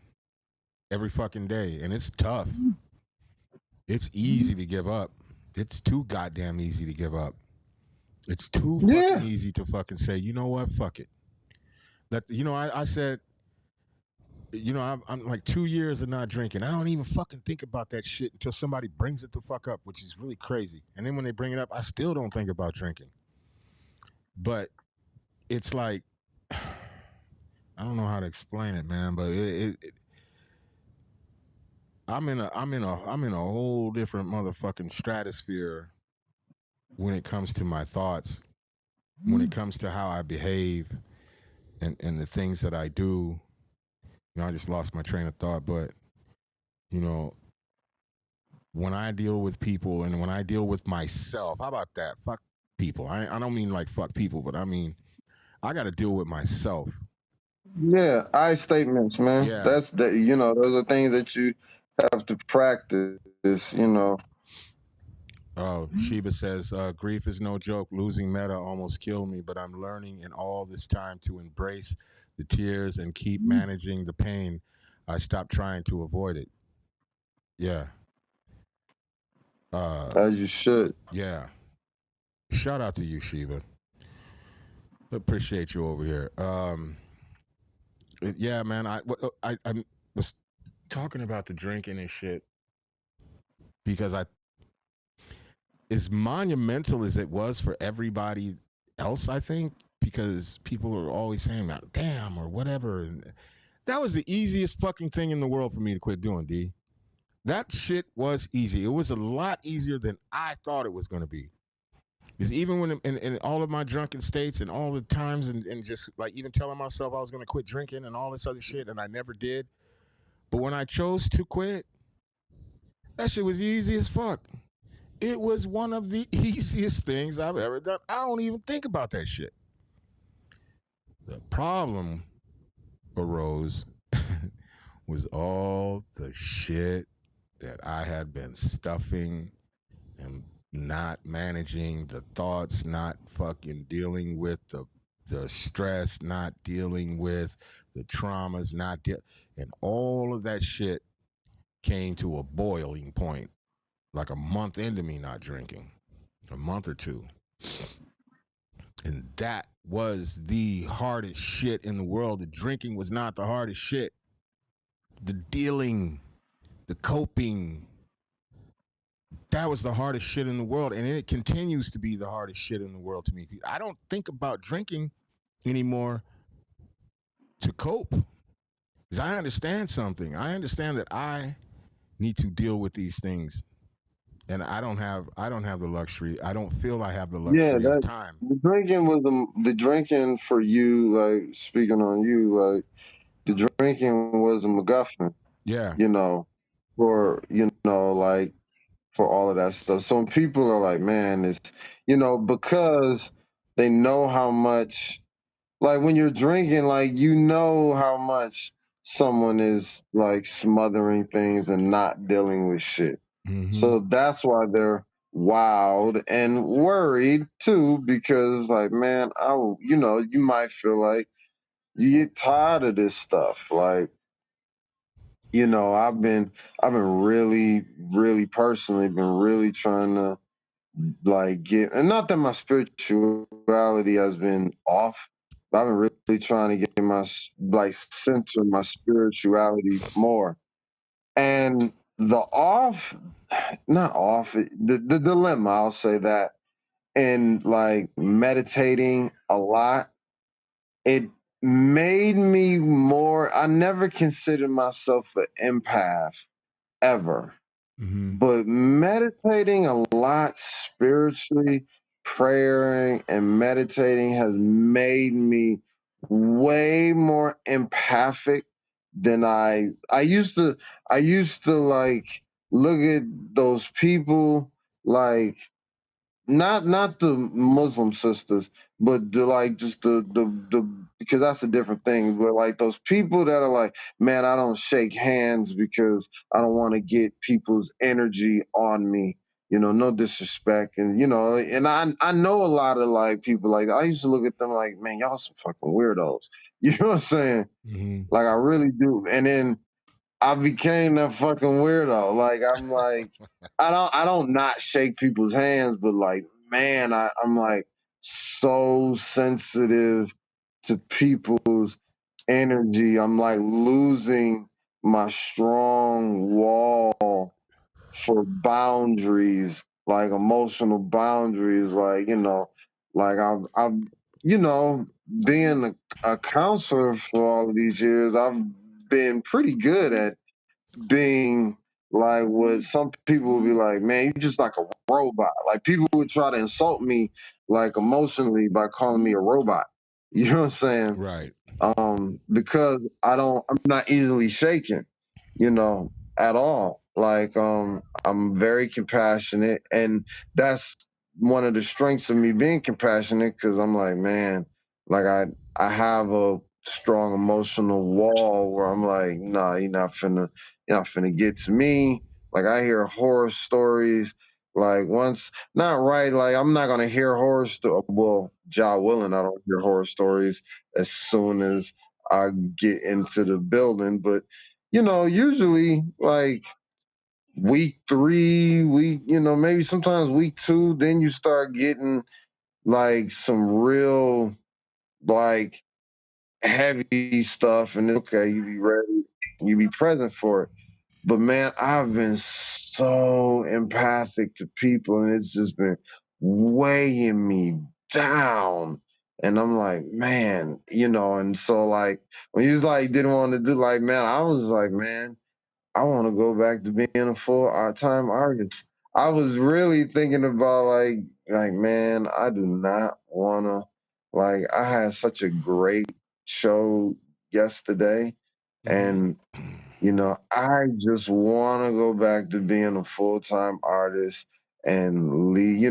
every fucking day. And it's tough. It's easy to give up. It's too goddamn easy to give up. It's too fucking easy to fucking say, you know what, fuck it. I said, I'm like 2 years of not drinking. I don't even fucking think about that shit until somebody brings it the fuck up, which is really crazy. And then when they bring it up, I still don't think about drinking. But it's like, I don't know how to explain it, man. But I'm in a whole different motherfucking stratosphere when it comes to my thoughts, when it comes to how I behave, and the things that I do. I just lost my train of thought, but when I deal with people and when I deal with myself, how about that? Fuck people. I don't mean like fuck people, but I mean I got to deal with myself.
Yeah, I statements, man.
Yeah.
Those are things that you have to practice.
Oh, Sheba says, grief is no joke. Losing Meta almost killed me, but I'm learning in all this time to embrace the tears and keep managing the pain. I stopped trying to avoid it. Yeah.
As you should.
Yeah. Shout out to you, Sheba. Appreciate you over here. Yeah, man. I was talking about the drinking and shit because as monumental as it was for everybody else, I think, because people are always saying, "Damn," or whatever, and That was the easiest fucking thing in the world for me to quit doing, D. That shit was easy. It was a lot easier than I thought it was going to be. Because even when in all of my drunken states and all the times and just like even telling myself I was going to quit drinking and all this other shit, and I never did. But when I chose to quit, that shit was easy as fuck. It was one of the easiest things I've ever done. I don't even think about that shit. The problem arose was all the shit that I had been stuffing and not managing the thoughts, not fucking dealing with the stress, not dealing with the traumas, and all of that shit came to a boiling point like a month into me not drinking, a month or two. And that was the hardest shit in the world. The drinking was not the hardest shit. The dealing, the coping, that was the hardest shit in the world. And it continues to be the hardest shit in the world to me. I don't think about drinking anymore to cope. Because I understand something. I understand that I need to deal with these things. And I don't have the luxury. I don't feel I have the
Yeah,
luxury of
that
time.
the drinking for you, like speaking on you, like the drinking was a MacGuffin,
Yeah.
you know, for like for all of that stuff. So when people are like, man, it's because they know how much, like when you're drinking, like how much someone is like smothering things and not dealing with shit.
Mm-hmm.
So that's why they're wild and worried too, because like, man, you might feel like you get tired of this stuff. Like, I've been really, really personally been really trying to like get, and not that my spirituality has been off, but I've been really trying to get like center my spirituality more. And the off, not off, the dilemma, I'll say that, and like meditating a lot, it made me more. I never considered myself an empath ever,
Mm-hmm.
but meditating a lot spiritually, praying and meditating has made me way more empathic than I used to. I used to like look at those people like not the Muslim sisters, but the like just the because that's a different thing. But like those people that are like, man, I don't shake hands because I don't want to get people's energy on me. No disrespect, and and I know a lot of like people like that. I used to look at them like, man, y'all some fucking weirdos. You know what I'm saying?
Mm-hmm.
Like I really do. And then I became that fucking weirdo. Like I'm like, I don't not shake people's hands, but like, man, I'm like so sensitive to people's energy. I'm like losing my strong wall for boundaries, like emotional boundaries. Like, like I've being a counselor for all of these years, I've been pretty good at being like what some people would be like, man, you just like a robot. Like people would try to insult me like emotionally by calling me a robot. You know what I'm saying?
Right.
Because I'm not easily shaken, at all. Like, I'm very compassionate, and that's one of the strengths of me being compassionate. Because I'm like, man, like I have a strong emotional wall where I'm like, nah, you're not finna get to me. Like I hear horror stories. Like once, not right. Like I'm not gonna hear horror story. Well, Ja willing, I don't hear horror stories as soon as I get into the building. But usually like week 3, maybe sometimes week 2, then you start getting like some real like heavy stuff, and okay, you be ready, you be present for it. But man, I've been so empathic to people, and it's just been weighing me down. And I'm like, man, and so like when you was like didn't want to do like, man, I was like, man, I want to go back to being a full time artist. I was really thinking about like man, I do not want to like I had such a great show yesterday
Mm-hmm.
and I just want to go back to being a full-time artist and lead,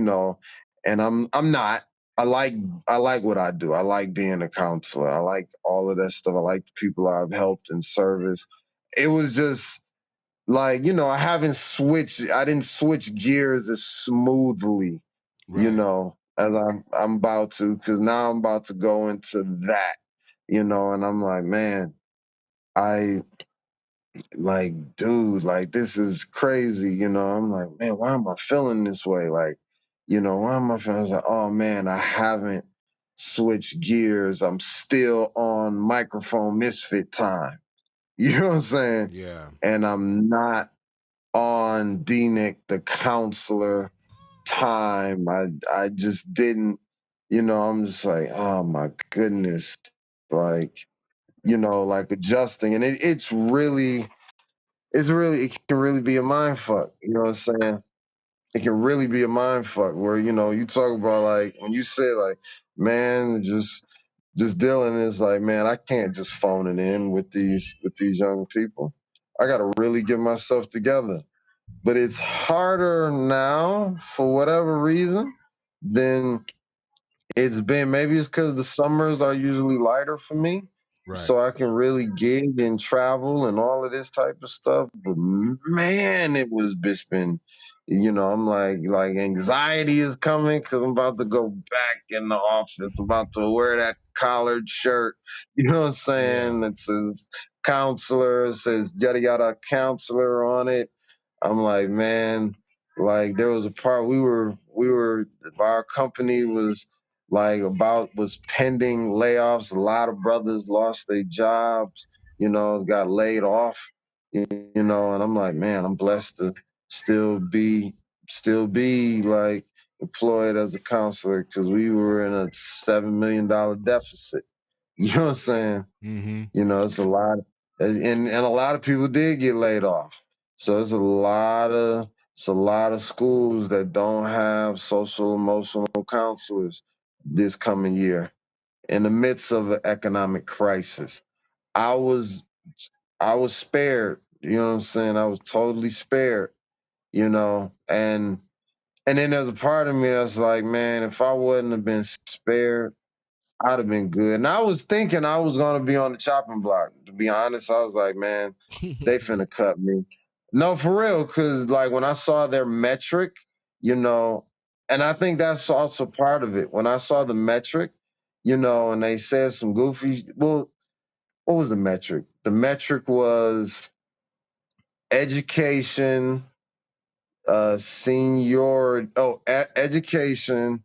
and I'm not. I like I like what I do. I like being a counselor. I like all of that stuff. I like the people I've helped and service. It was just like, I didn't switch gears as smoothly,
Right.
as I'm about to, because now I'm about to go into that, and I'm like, man, I like, dude, like this is crazy, I'm like, man, why am I feeling this way? Like, why am I feeling? I was like, oh man, I haven't switched gears. I'm still on microphone misfit time. You know what I'm saying?
Yeah.
And I'm not on DNIC the counselor time. I just didn't, I'm just like, oh my goodness. Like, like adjusting. And it can really be a mind fuck. You know what I'm saying? It can really be a mind fuck where, you talk about like when you say like, man, just dealing is like, man, I can't just phone it in with these young people. I gotta really get myself together. But it's harder now for whatever reason than it's been. Maybe it's because the summers are usually lighter for me,
Right.
so I can really gig and travel and all of this type of stuff. But man, it's been, I'm like anxiety is coming because I'm about to go back in the office. I'm about to wear that collared shirt. You know what I'm
Yeah.
saying? It says counselor, it says yada yada counselor on it. I'm like, man, like there was a part we were our company was pending layoffs. A lot of brothers lost their jobs, got laid off, and I'm like, man, I'm blessed to still be like employed as a counselor because we were in a $7 million deficit. You know what I'm saying?
Mm-hmm.
It's a lot, and a lot of people did get laid off. So it's a lot of schools that don't have social emotional counselors this coming year in the midst of an economic crisis. I was I was spared. You know what I'm saying? I was totally spared. And then there's a part of me that's like, man, if I wouldn't have been spared, I'd have been good. And I was thinking I was gonna be on the chopping block. To be honest, I was like, man, they finna cut me. No, for real, because like when I saw their metric, you know, and I think that's also part of it. When I saw the metric, and they said some goofy. Well, what was the metric? The metric was education, senior. Oh, education,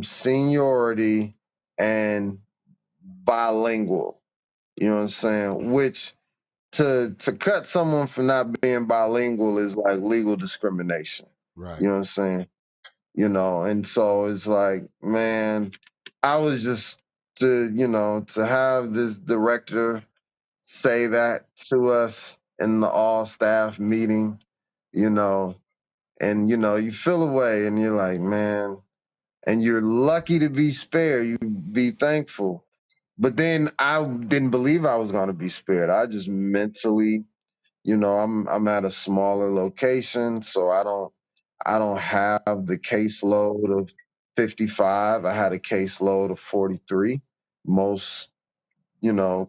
seniority, and bilingual. You know what I'm saying? Which to cut someone for not being bilingual is like legal discrimination. You
Right.
know what I'm saying? And so it's like, man, I was just to have this director say that to us in the all staff meeting, you know, and you feel away and you're like, man, and you're lucky to be spared. You be thankful. But then I didn't believe I was going to be spared. I just mentally, I'm at a smaller location, so I don't have the caseload of 55. I had a caseload of 43. Most,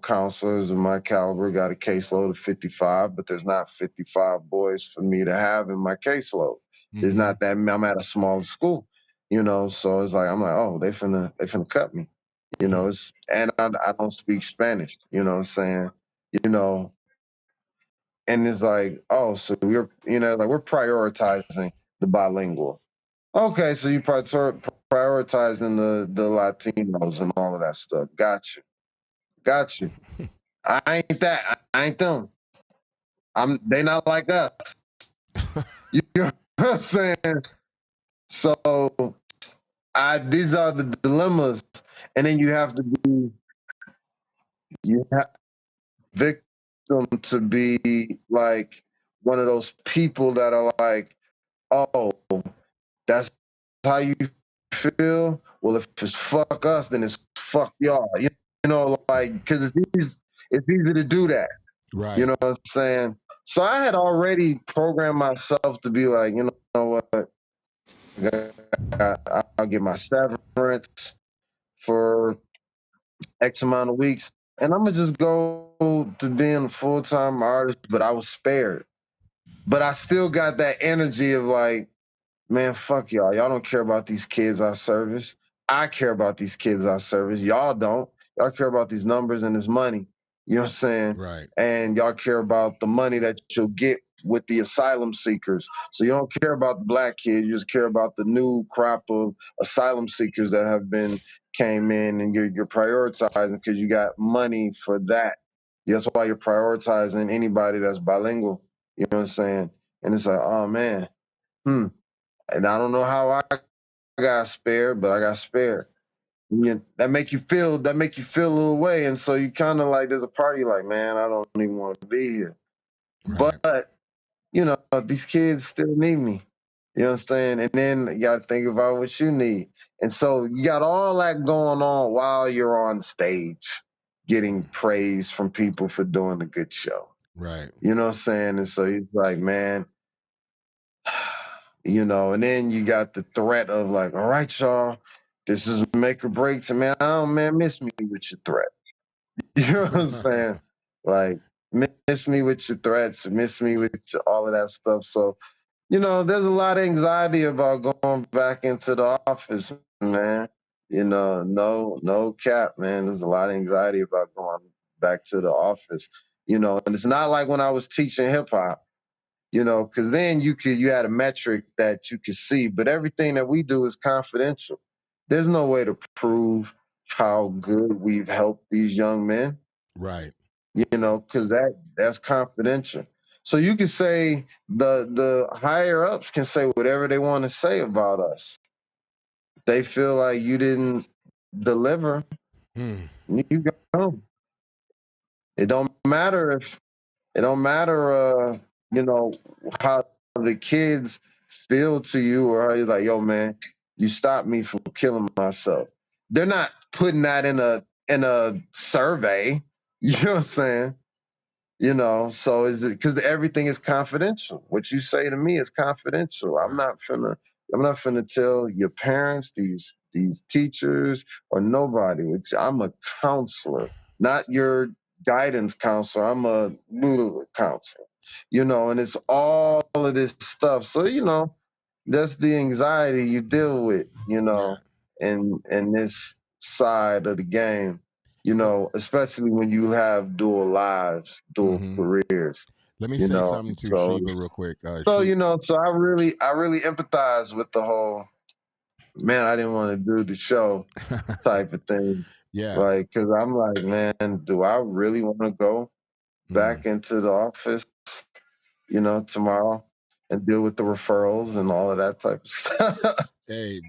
counselors of my caliber got a caseload of 55, but there's not 55 boys for me to have in my caseload. There's
Mm-hmm.
not that. I'm at a smaller school, so it's like I'm like, oh, they finna cut me, and I don't speak Spanish, you know what I'm saying, you know, and it's like, oh, so we're prioritizing the bilingual. Okay, so you prioritizing the Latinos and all of that stuff. Got you. I ain't that. I ain't them. They not like us. You know what I'm saying? So these are the dilemmas, and then you have to be you have victim to be like one of those people that are like, oh, that's how you feel. Well, if it's fuck us, then it's fuck y'all. You know, like because it's easy to do that. You
Right.
know what I'm saying? So I had already programmed myself to be like, you know what, I'll get my severance for X amount of weeks, and I'm gonna just go to being a full time artist. But I was spared. But I still got that energy of like, man, fuck y'all. Y'all don't care about these kids I service. I care about these kids I service. Y'all don't. Y'all care about these numbers and this money. You know what I'm saying?
Right.
And y'all care about the money that you'll get with the asylum seekers. So you don't care about the black kids. You just care about the new crop of asylum seekers that have been came in, and you're prioritizing because you got money for that. That's why you're prioritizing anybody that's bilingual. You know what I'm saying? And it's like, oh man, and I don't know how I got spared, but I got spared. That make you feel a little way, and so you kind of like there's a party like, man, I don't even want to be here,
Right.
but you know these kids still need me. You know what I'm saying? And then you got to think about what you need, and so you got all that going on while you're on stage, getting praise from people for doing a good show.
Right.
You know what I'm saying? And so he's like, man, you know, and then you got the threat of like, all right, y'all, this is make or break to man. Oh man, miss me with your threat. You know what I'm saying? Like, miss me with your threats, miss me with all of that stuff. So, you know, there's a lot of anxiety about going back into the office, man. You know, no cap, man. There's a lot of anxiety about going back to the office. You know, and it's not like when I was teaching hip hop, you know, because then you had a metric that you could see, but everything that we do is confidential. There's no way to prove how good we've helped these young men,
Right.
you know, because that's confidential. So you can say the higher ups can say whatever they want to say about us. They feel like you didn't deliver,
Hmm.
you go home. It don't matter if It don't matter, you know, how the kids feel to you or how you're like, yo, man, you stopped me from killing myself. They're not putting that in a survey. You know what I'm saying? You know, so is it because everything is confidential? What you say to me is confidential.
Right.
I'm not finna tell your parents, these teachers, or nobody. Which I'm a counselor, not your guidance counselor. I'm a noodle counselor. You know, and it's all of this stuff. So you know, that's the anxiety you deal with. You
Yeah.
know, in this side of the game, you
Well.
know, especially when you have dual lives, dual
Hmm.
careers,
Let me
you
say
know.
something to Sheba real quick.
You know, so I really empathize with the whole man, I didn't want to do the show type of thing.
Yeah.
Like, cause I'm like, man, do I really want to go
Mm.
back into the office, you know, tomorrow and deal with the referrals and all of that type of stuff?
Hey,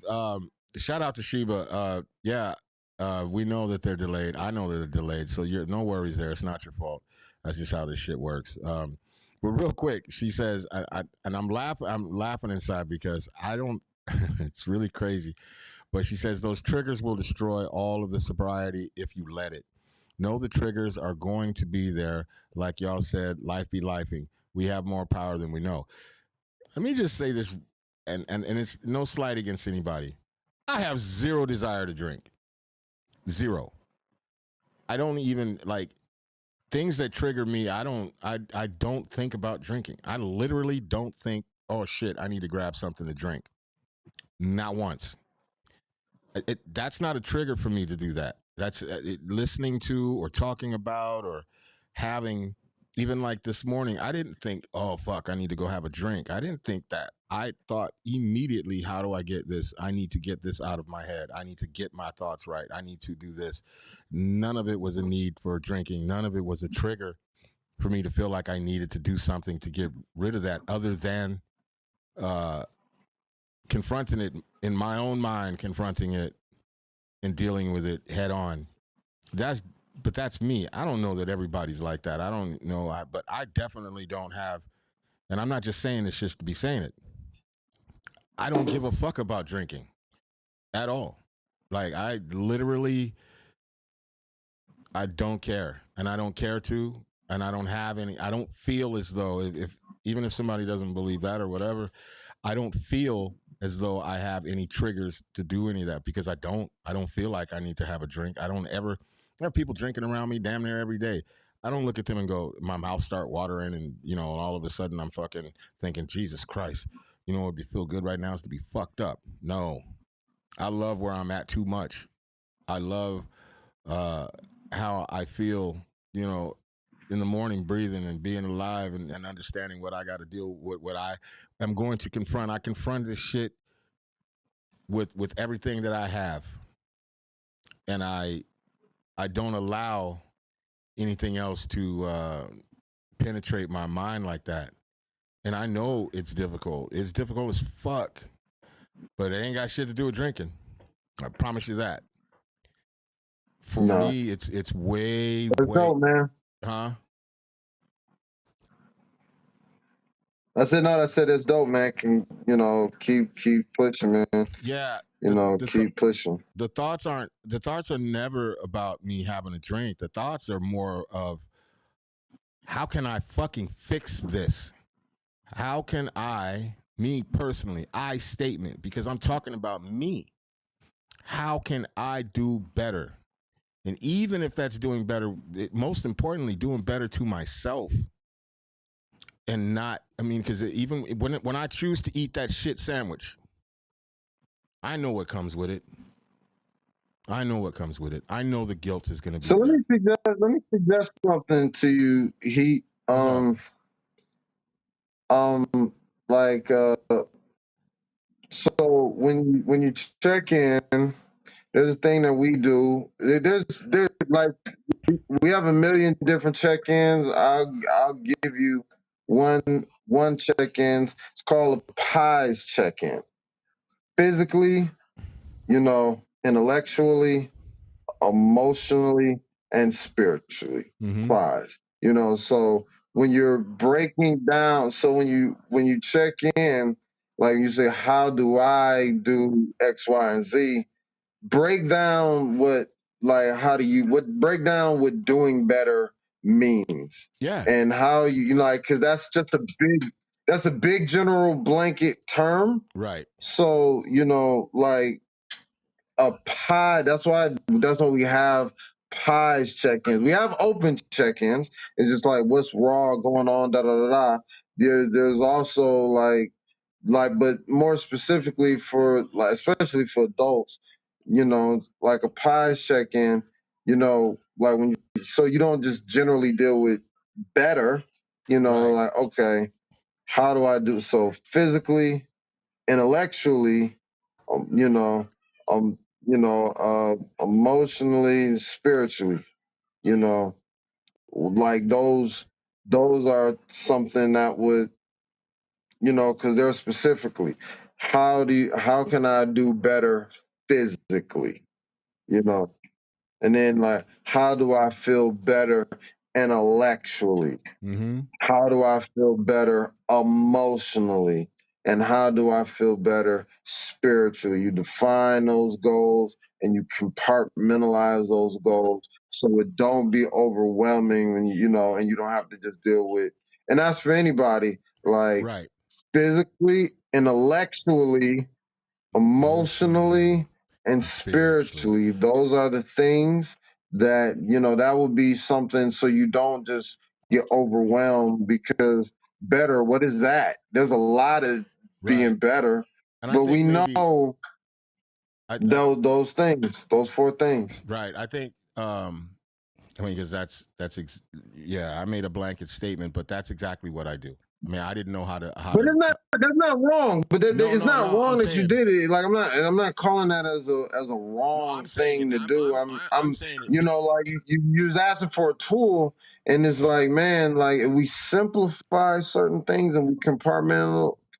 shout out to Sheba. Yeah, we know that they're delayed. I know they're delayed, so you're no worries there. It's not your fault. That's just how this shit works. But real quick, she says, and I'm laughing. I'm laughing inside because I don't. It's really crazy. But she says those triggers will destroy all of the sobriety if you let it. Know the triggers are going to be there. Like y'all said, life be lifing. We have more power than we know. Let me just say this, and it's no slight against anybody. I have zero desire to drink. Zero. I don't even like things that trigger me. I don't think about drinking. I literally don't think, oh shit, I need to grab something to drink. Not once. That's not a trigger for me to do that. That's listening to or talking about or having, even like this morning, I didn't think, oh fuck, I need to go have a drink. I didn't think that. I thought immediately, how do I get this? I need to get this out of my head. I need to get my thoughts right. I need to do this. None of it was a need for drinking. None of it was a trigger for me to feel like I needed to do something to get rid of that, other than uh, confronting it in my own mind, confronting it and dealing with it head on. But that's me. I don't know that everybody's like that. I don't know, but I definitely don't have. And I'm not just saying this just to be saying it. I don't give a fuck about drinking at all. Like I literally, I don't care, and I don't care to, and I don't have any. I don't feel as though if even if somebody doesn't believe that or whatever, I don't feel as though I have any triggers to do any of that because I don't. I don't feel like I need to have a drink. I don't ever. There are people drinking around me damn near every day. I don't look at them and go, my mouth start watering, and all of a sudden I'm fucking thinking, Jesus Christ, what would be feel good right now is to be fucked up. No, I love where I'm at too much. I love how I feel, in the morning, breathing and being alive and understanding what I got to deal with, what I am going to confront. I confront this shit with everything that I have, and I don't allow anything else to penetrate my mind like that. And I know it's difficult. It's difficult as fuck, but it ain't got shit to do with drinking. I promise you that. For me, it's way,
Let's go, man.
Huh?
I said no. I said it's dope, man. Can keep pushing, man.
Yeah.
Keep pushing.
The thoughts are never about me having a drink. The thoughts are more of how can I fucking fix this? How can I, me personally, I statement, because I'm talking about me. How can I do better? And even if that's doing better, most importantly, doing better to myself. And not, because even when I choose to eat that shit sandwich, I know what comes with it. I know what comes with it. I know the guilt is going to be.
So let me suggest something to you. Like so when you check in, there's a thing that we do. There's like we have a million different check-ins. I'll give you one check-ins. It's called a PIES check-in. Physically, intellectually, emotionally, and spiritually. PIES. So when you're breaking down, so when you check in, like you say, how do I do X, Y, and Z? Break down what doing better means.
Yeah.
And how because that's a big general blanket term.
Right.
So, like a pie, that's why we have PIES check-ins. We have open check-ins. It's just like what's raw going on, da da da da. There's also but more specifically for especially for adults, like a PIES check-in, like so you don't just generally deal with better,
right.
Like, okay, how do I do so physically, intellectually, emotionally, spiritually, like those are something that would, because they're specifically, how can I do better physically, and then like, how do I feel better intellectually? How do I feel better emotionally? And how do I feel better spiritually? You define those goals and you compartmentalize those goals so it don't be overwhelming and and you don't have to just deal with. And that's for anybody, like
right.
Physically, intellectually, emotionally, and spiritually. Those are the things that that would be something, so you don't just get overwhelmed, because better, what is that? There's a lot of being better, and but we know those things, those four things.
Right. I think because I made a blanket statement, but that's exactly what I do. I didn't know how to.
But that's not wrong. But it's not wrong that you did it. Like I'm not calling that as a wrong thing to do. I'm saying it. Like you was asking for a tool, and it's like, man, like if we simplify certain things and we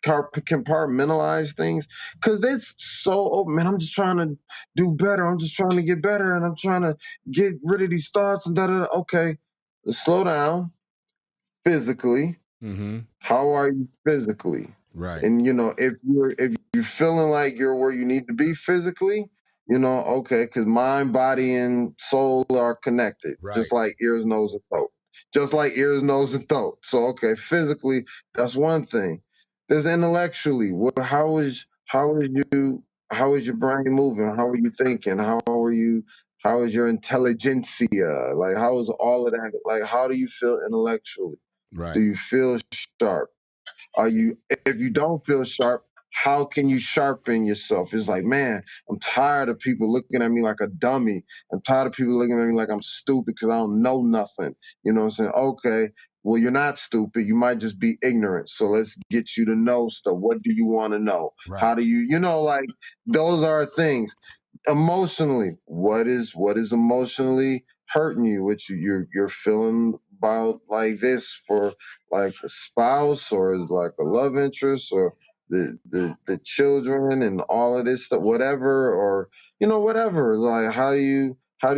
compartmentalize things because it's so open. Man, I'm just trying to do better. I'm just trying to get better, and I'm trying to get rid of these thoughts and da da. Okay, let's slow down. Physically,
Mm-hmm.
how are you physically?
Right.
And if you're feeling like you're where you need to be physically, okay, because mind, body, and soul are connected,
Right.
just like ears, nose, and throat. Just like ears, nose, and throat. So okay, physically, that's one thing. There's intellectually. How is your brain moving? How are you thinking? How is your intelligentsia? Like how is all of that? Like how do you feel intellectually? Do
Right.
you feel sharp? If you don't feel sharp, how can you sharpen yourself? It's like, man, I'm tired of people looking at me like a dummy. I'm tired of people looking at me like I'm stupid because I don't know nothing. You know what I'm saying? Okay, well, you're not stupid. You might just be ignorant. So let's get you to know stuff. What do you want to know?
Right.
How do like those are things. Emotionally, what is emotionally hurting you? Which you're feeling about like this for like a spouse or like a love interest or the children and all of this stuff, whatever, or whatever. Like how do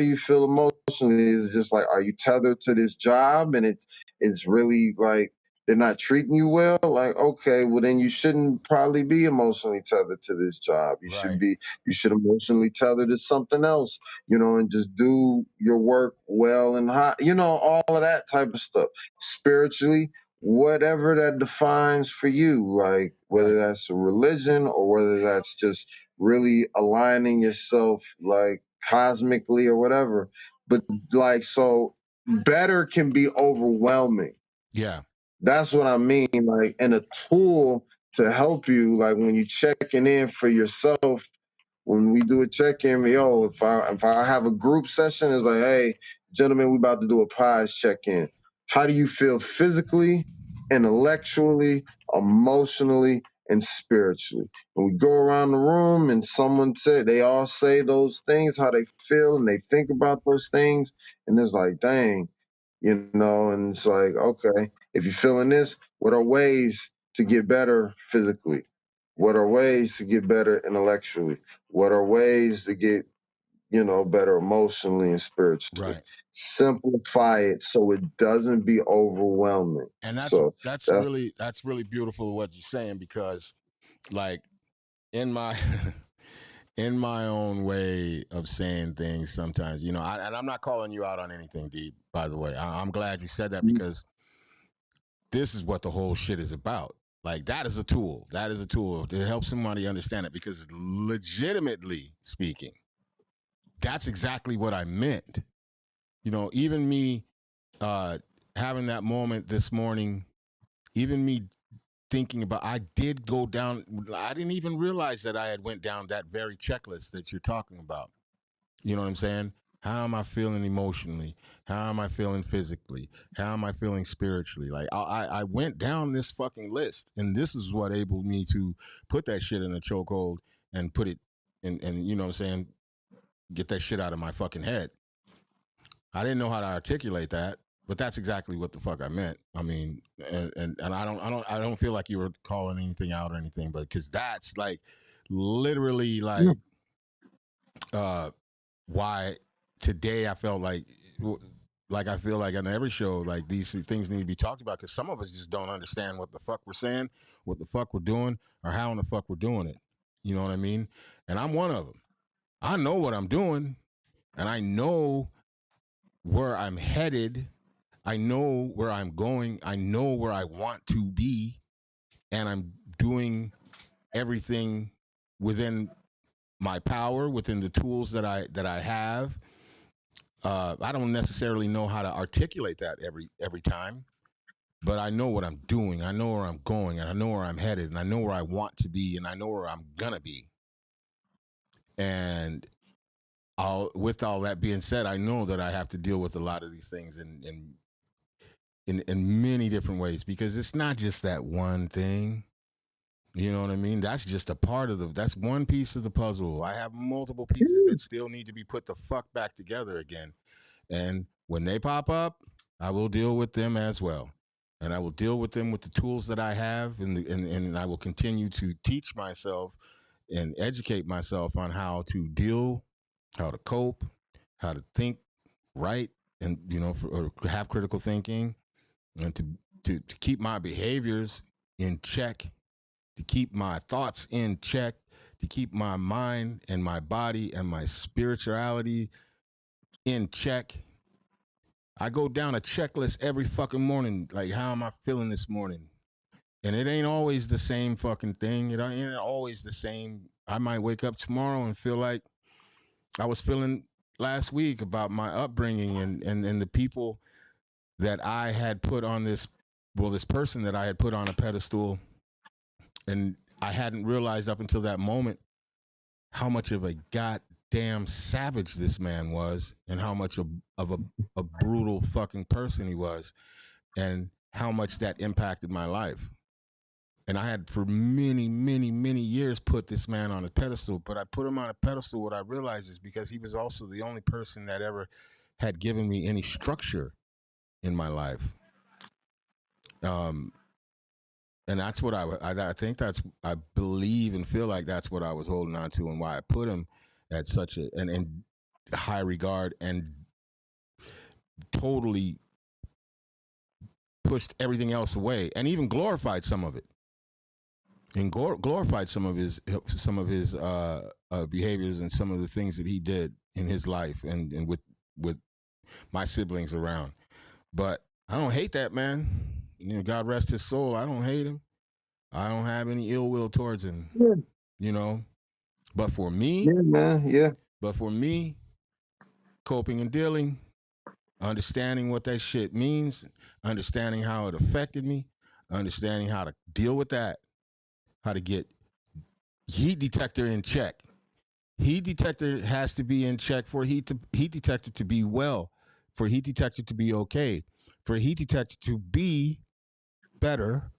you feel emotionally? Is just like are you tethered to this job and it's really like they're not treating you well? Like okay, well then you shouldn't probably be emotionally tethered to this job.
Right.
You should emotionally tether to something else, and just do your work well and high, all of that type of stuff. Spiritually, whatever that defines for you, like
Right.
whether that's a religion or whether that's just really aligning yourself like cosmically or whatever. But like, so better can be overwhelming.
Yeah.
That's what I mean. Like, and a tool to help you, like when you checking in for yourself, when we do a check-in, yo, if I have a group session, it's like, hey, gentlemen, we about to do a prize check-in. How do you feel physically, intellectually, emotionally, and spiritually? And we go around the room and they all say those things, how they feel and they think about those things. And it's like, dang, and it's like, okay, if you're feeling this, what are ways to get better physically? What are ways to get better intellectually? What are ways to get, better emotionally and spiritually?
Right.
Simplify it so it doesn't be overwhelming.
And that's
So
that's
that's
really that's really beautiful what you're saying because like in my in my own way of saying things sometimes, and I'm not calling you out on anything, Deep, by the way. I'm glad you said that because this is what the whole shit is about. Like that is a tool. That is a tool to help somebody understand it because legitimately speaking, that's exactly what I meant. Even me having that moment this morning, even me thinking about I did go down I didn't even realize that I had went down that very checklist that you're talking about. You know what I'm saying? How am I feeling emotionally? How am I feeling physically? How am I feeling spiritually? Like I went down this fucking list, and this is what enabled me to put that shit in a chokehold and put it and you know what I'm saying, get that shit out of my fucking head. I didn't know how to articulate that, but that's exactly what the fuck I meant. I mean, and I don't feel like you were calling anything out or anything, but because that's like literally
yeah,
like uh why today I felt like I feel like on every show like these things need to be talked about because some of us just don't understand what the fuck we're saying, what the fuck we're doing, or how in the fuck we're doing it. You know what I mean? And I'm one of them. I know what I'm doing, and I know where I'm headed. I know where I'm going. I know where I want to be, and I'm doing everything within my power, within the tools that I have. I don't necessarily know how to articulate that every time, but I know what I'm doing. I know where I'm going, and I know where I'm headed, and I know where I want to be, and I know where I'm gonna be. And with all that being said, I know that I have to deal with a lot of these things in many different ways because it's not just that one thing. You know what I mean? That's just a part of that's one piece of the puzzle. I have multiple pieces that still need to be put the fuck back together again. And when they pop up, I will deal with them as well. and I will deal with them with the tools that I have, and I will continue to teach myself and educate myself on how to deal, how to cope, how to think right, and or have critical thinking, and to keep my behaviors in check, to keep my thoughts in check, to keep my mind and my body and my spirituality in check. I go down a checklist every fucking morning. Like, how am I feeling this morning? And it ain't always the same fucking thing. It ain't always the same. I might wake up tomorrow and feel like I was feeling last week about my upbringing and the people that I had put on this, this person that I had put on a pedestal. And I hadn't realized up until that moment how much of a goddamn savage this man was, and how much of a brutal fucking person he was, and how much that impacted my life. And I had for many, many, many years put this man on a pedestal, but I put him on a pedestal. What I realized is because he was also the only person that ever had given me any structure in my life. And that's what I think I believe and feel like that's what I was holding on to, and why I put him at such and high regard, and totally pushed everything else away, and even glorified some of it, and glorified some of his behaviors and some of the things that he did in his life, and with my siblings around. But I don't hate that man. God rest his soul. I don't hate him. I don't have any ill will towards him.
Yeah.
But for me,
yeah, man, yeah.
But for me, coping and dealing, understanding what that shit means, understanding how it affected me, understanding how to deal with that, how to get heat detector in check. Heat detector has to be in check for heat detector to be well, for heat detector to be okay, for heat detector to be better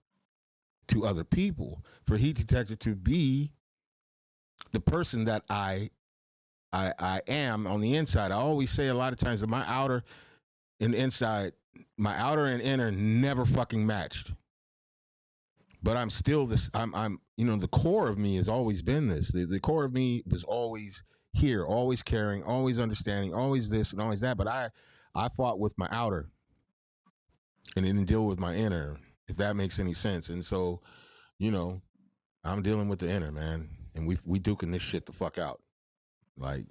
to other people, for heat detector to be the person that I am on the inside. I always say a lot of times that my outer and inside, my outer and inner never fucking matched. But I'm still this. I'm the core of me has always been this. The core of me was always here, always caring, always understanding, always this and always that. But I fought with my outer and didn't deal with my inner, if that makes any sense. And so, I'm dealing with the inner, man, and we duking this shit the fuck out, like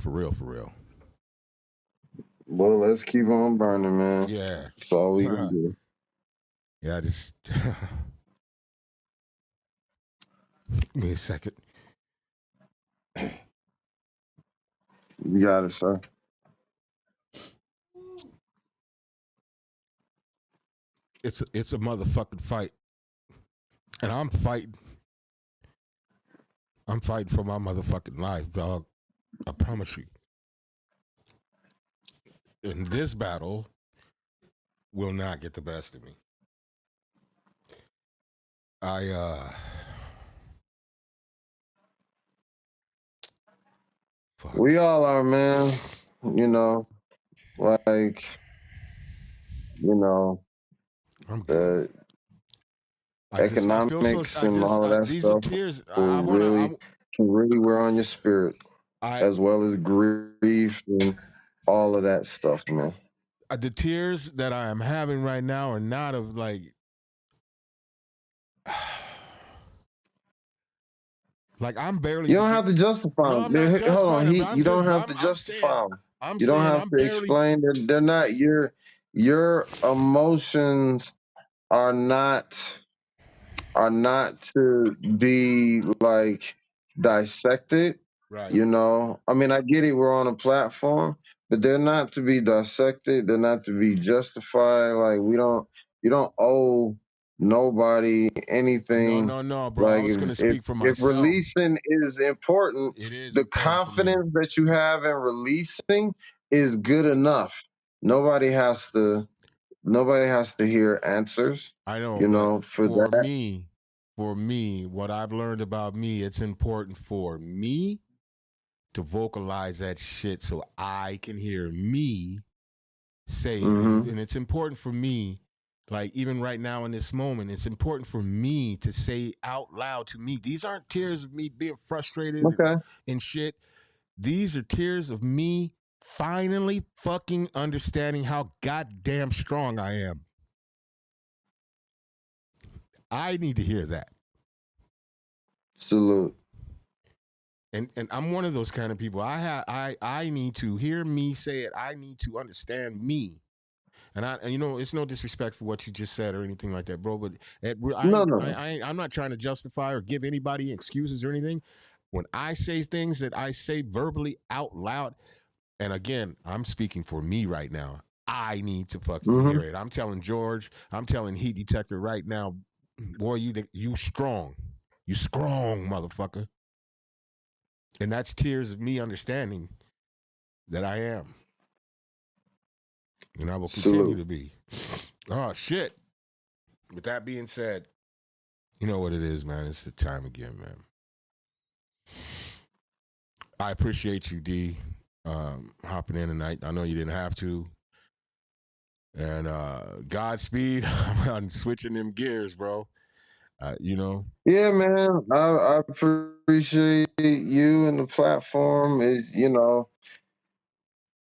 for real, for real.
Well, let's keep on burning, man.
Yeah,
That's all we can do.
Yeah, just give me a second.
You got it, sir.
It's a motherfucking fight, and I'm fighting. I'm fighting for my motherfucking life, dog. I promise you. And this battle will not get the best of me. Fuck.
We all are, man. Like,
I'm good.
Economics and all of that
these
stuff
are tears.
can really wear on your spirit, as well as grief and all of that stuff, man.
The tears that I am having right now are not of like I'm barely.
You don't have to justify them. Hold on, you don't have to justify them. You don't have to explain that they're not your emotions are not to be like dissected.
Right.
I mean, I get it. We're on a platform, but they're not to be dissected. They're not to be justified. Like you don't owe nobody anything.
No, bro.
Like
I was going to speak for myself.
If releasing is important,
it is
the confidence that you have in releasing is good enough. Nobody has to hear answers.
I know,
for that.
For me, what I've learned about me, it's important for me to vocalize that shit so I can hear me say it. And it's important for me Like, even right now in this moment, it's important for me to say out loud to me. These aren't tears of me being frustrated
Okay.
and shit. These are tears of me finally fucking understanding how goddamn strong I am. I need to hear that.
Salute.
And I'm one of those kind of people. I need to hear me say it. I need to understand me. And it's no disrespect for what you just said or anything like that, bro. But
No.
I'm not trying to justify or give anybody excuses or anything. When I say things that I say verbally out loud, and again, I'm speaking for me right now. I need to fucking hear it. I'm telling George, I'm telling Heat Detector right now, boy, you strong. You strong, motherfucker. And that's tears of me understanding that I am. And I will continue to be. Oh, shit. With that being said, you know what it is, man. It's the time again, man. I appreciate you, D, hopping in tonight. I know you didn't have to. And Godspeed. I'm switching them gears, bro.
Yeah, man. I appreciate you and the platform.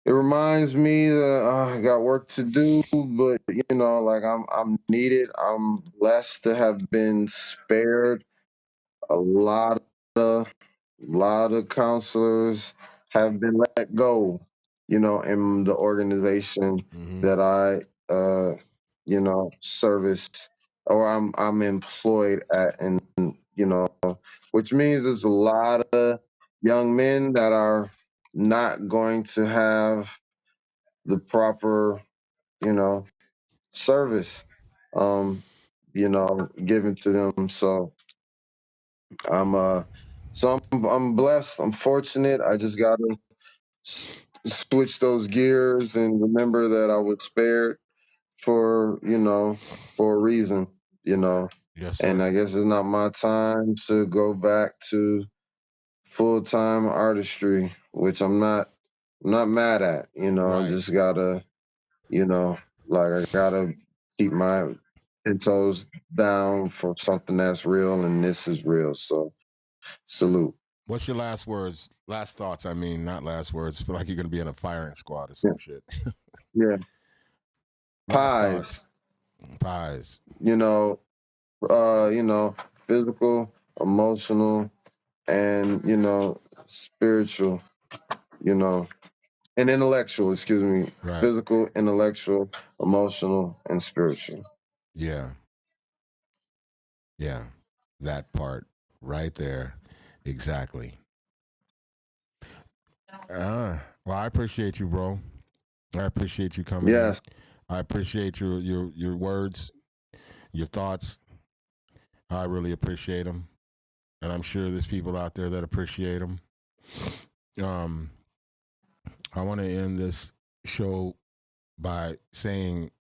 It reminds me that I got work to do, but like I'm needed. I'm blessed to have been spared. A lot of counselors have been let go, in the organization that I service or I'm employed at, and which means there's a lot of young men that are not going to have the proper, service, given to them. So I'm blessed. I'm fortunate. I just gotta switch those gears and remember that I was spared for for a reason.
Yes,
And
sir.
I guess it's not my time to go back to full-time artistry, which I'm not mad at. I
Right.
just gotta, like I gotta keep my 10 toes down for something that's real, and this is real. So salute.
What's your last words? Last thoughts? I mean, not last words. Feel like you're gonna be in a firing squad or
Yeah,
some shit.
yeah.
Last
Pies.
thoughts. Pies.
You know, physical, emotional, and spiritual. And intellectual. Excuse me.
Right.
Physical, intellectual, emotional, and spiritual.
Yeah. Yeah. That part right there. Exactly. Well, I appreciate you, bro. I appreciate you coming in.
Yes.
I appreciate your words, your thoughts. I really appreciate them, and I'm sure there's people out there that appreciate them. I want to end this show by saying,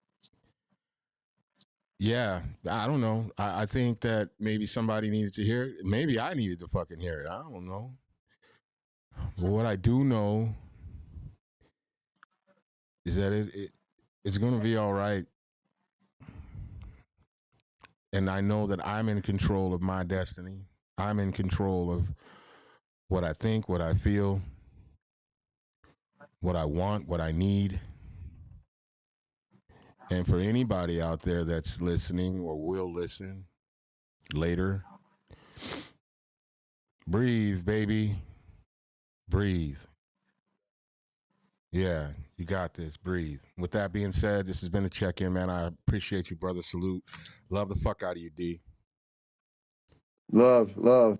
yeah, I don't know. I think that maybe somebody needed to hear it. Maybe I needed to fucking hear it. I don't know. But what I do know is that it's going to be all right. And I know that I'm in control of my destiny. I'm in control of what I think, what I feel, what I want, what I need. And for anybody out there that's listening or will listen later, breathe, baby. Breathe. Yeah, you got this. Breathe. With that being said, this has been a check-in, man. I appreciate you, brother. Salute. Love the fuck out of you, D.
Love.
All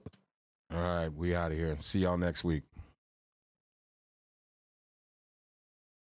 right, we out of here. See y'all next week.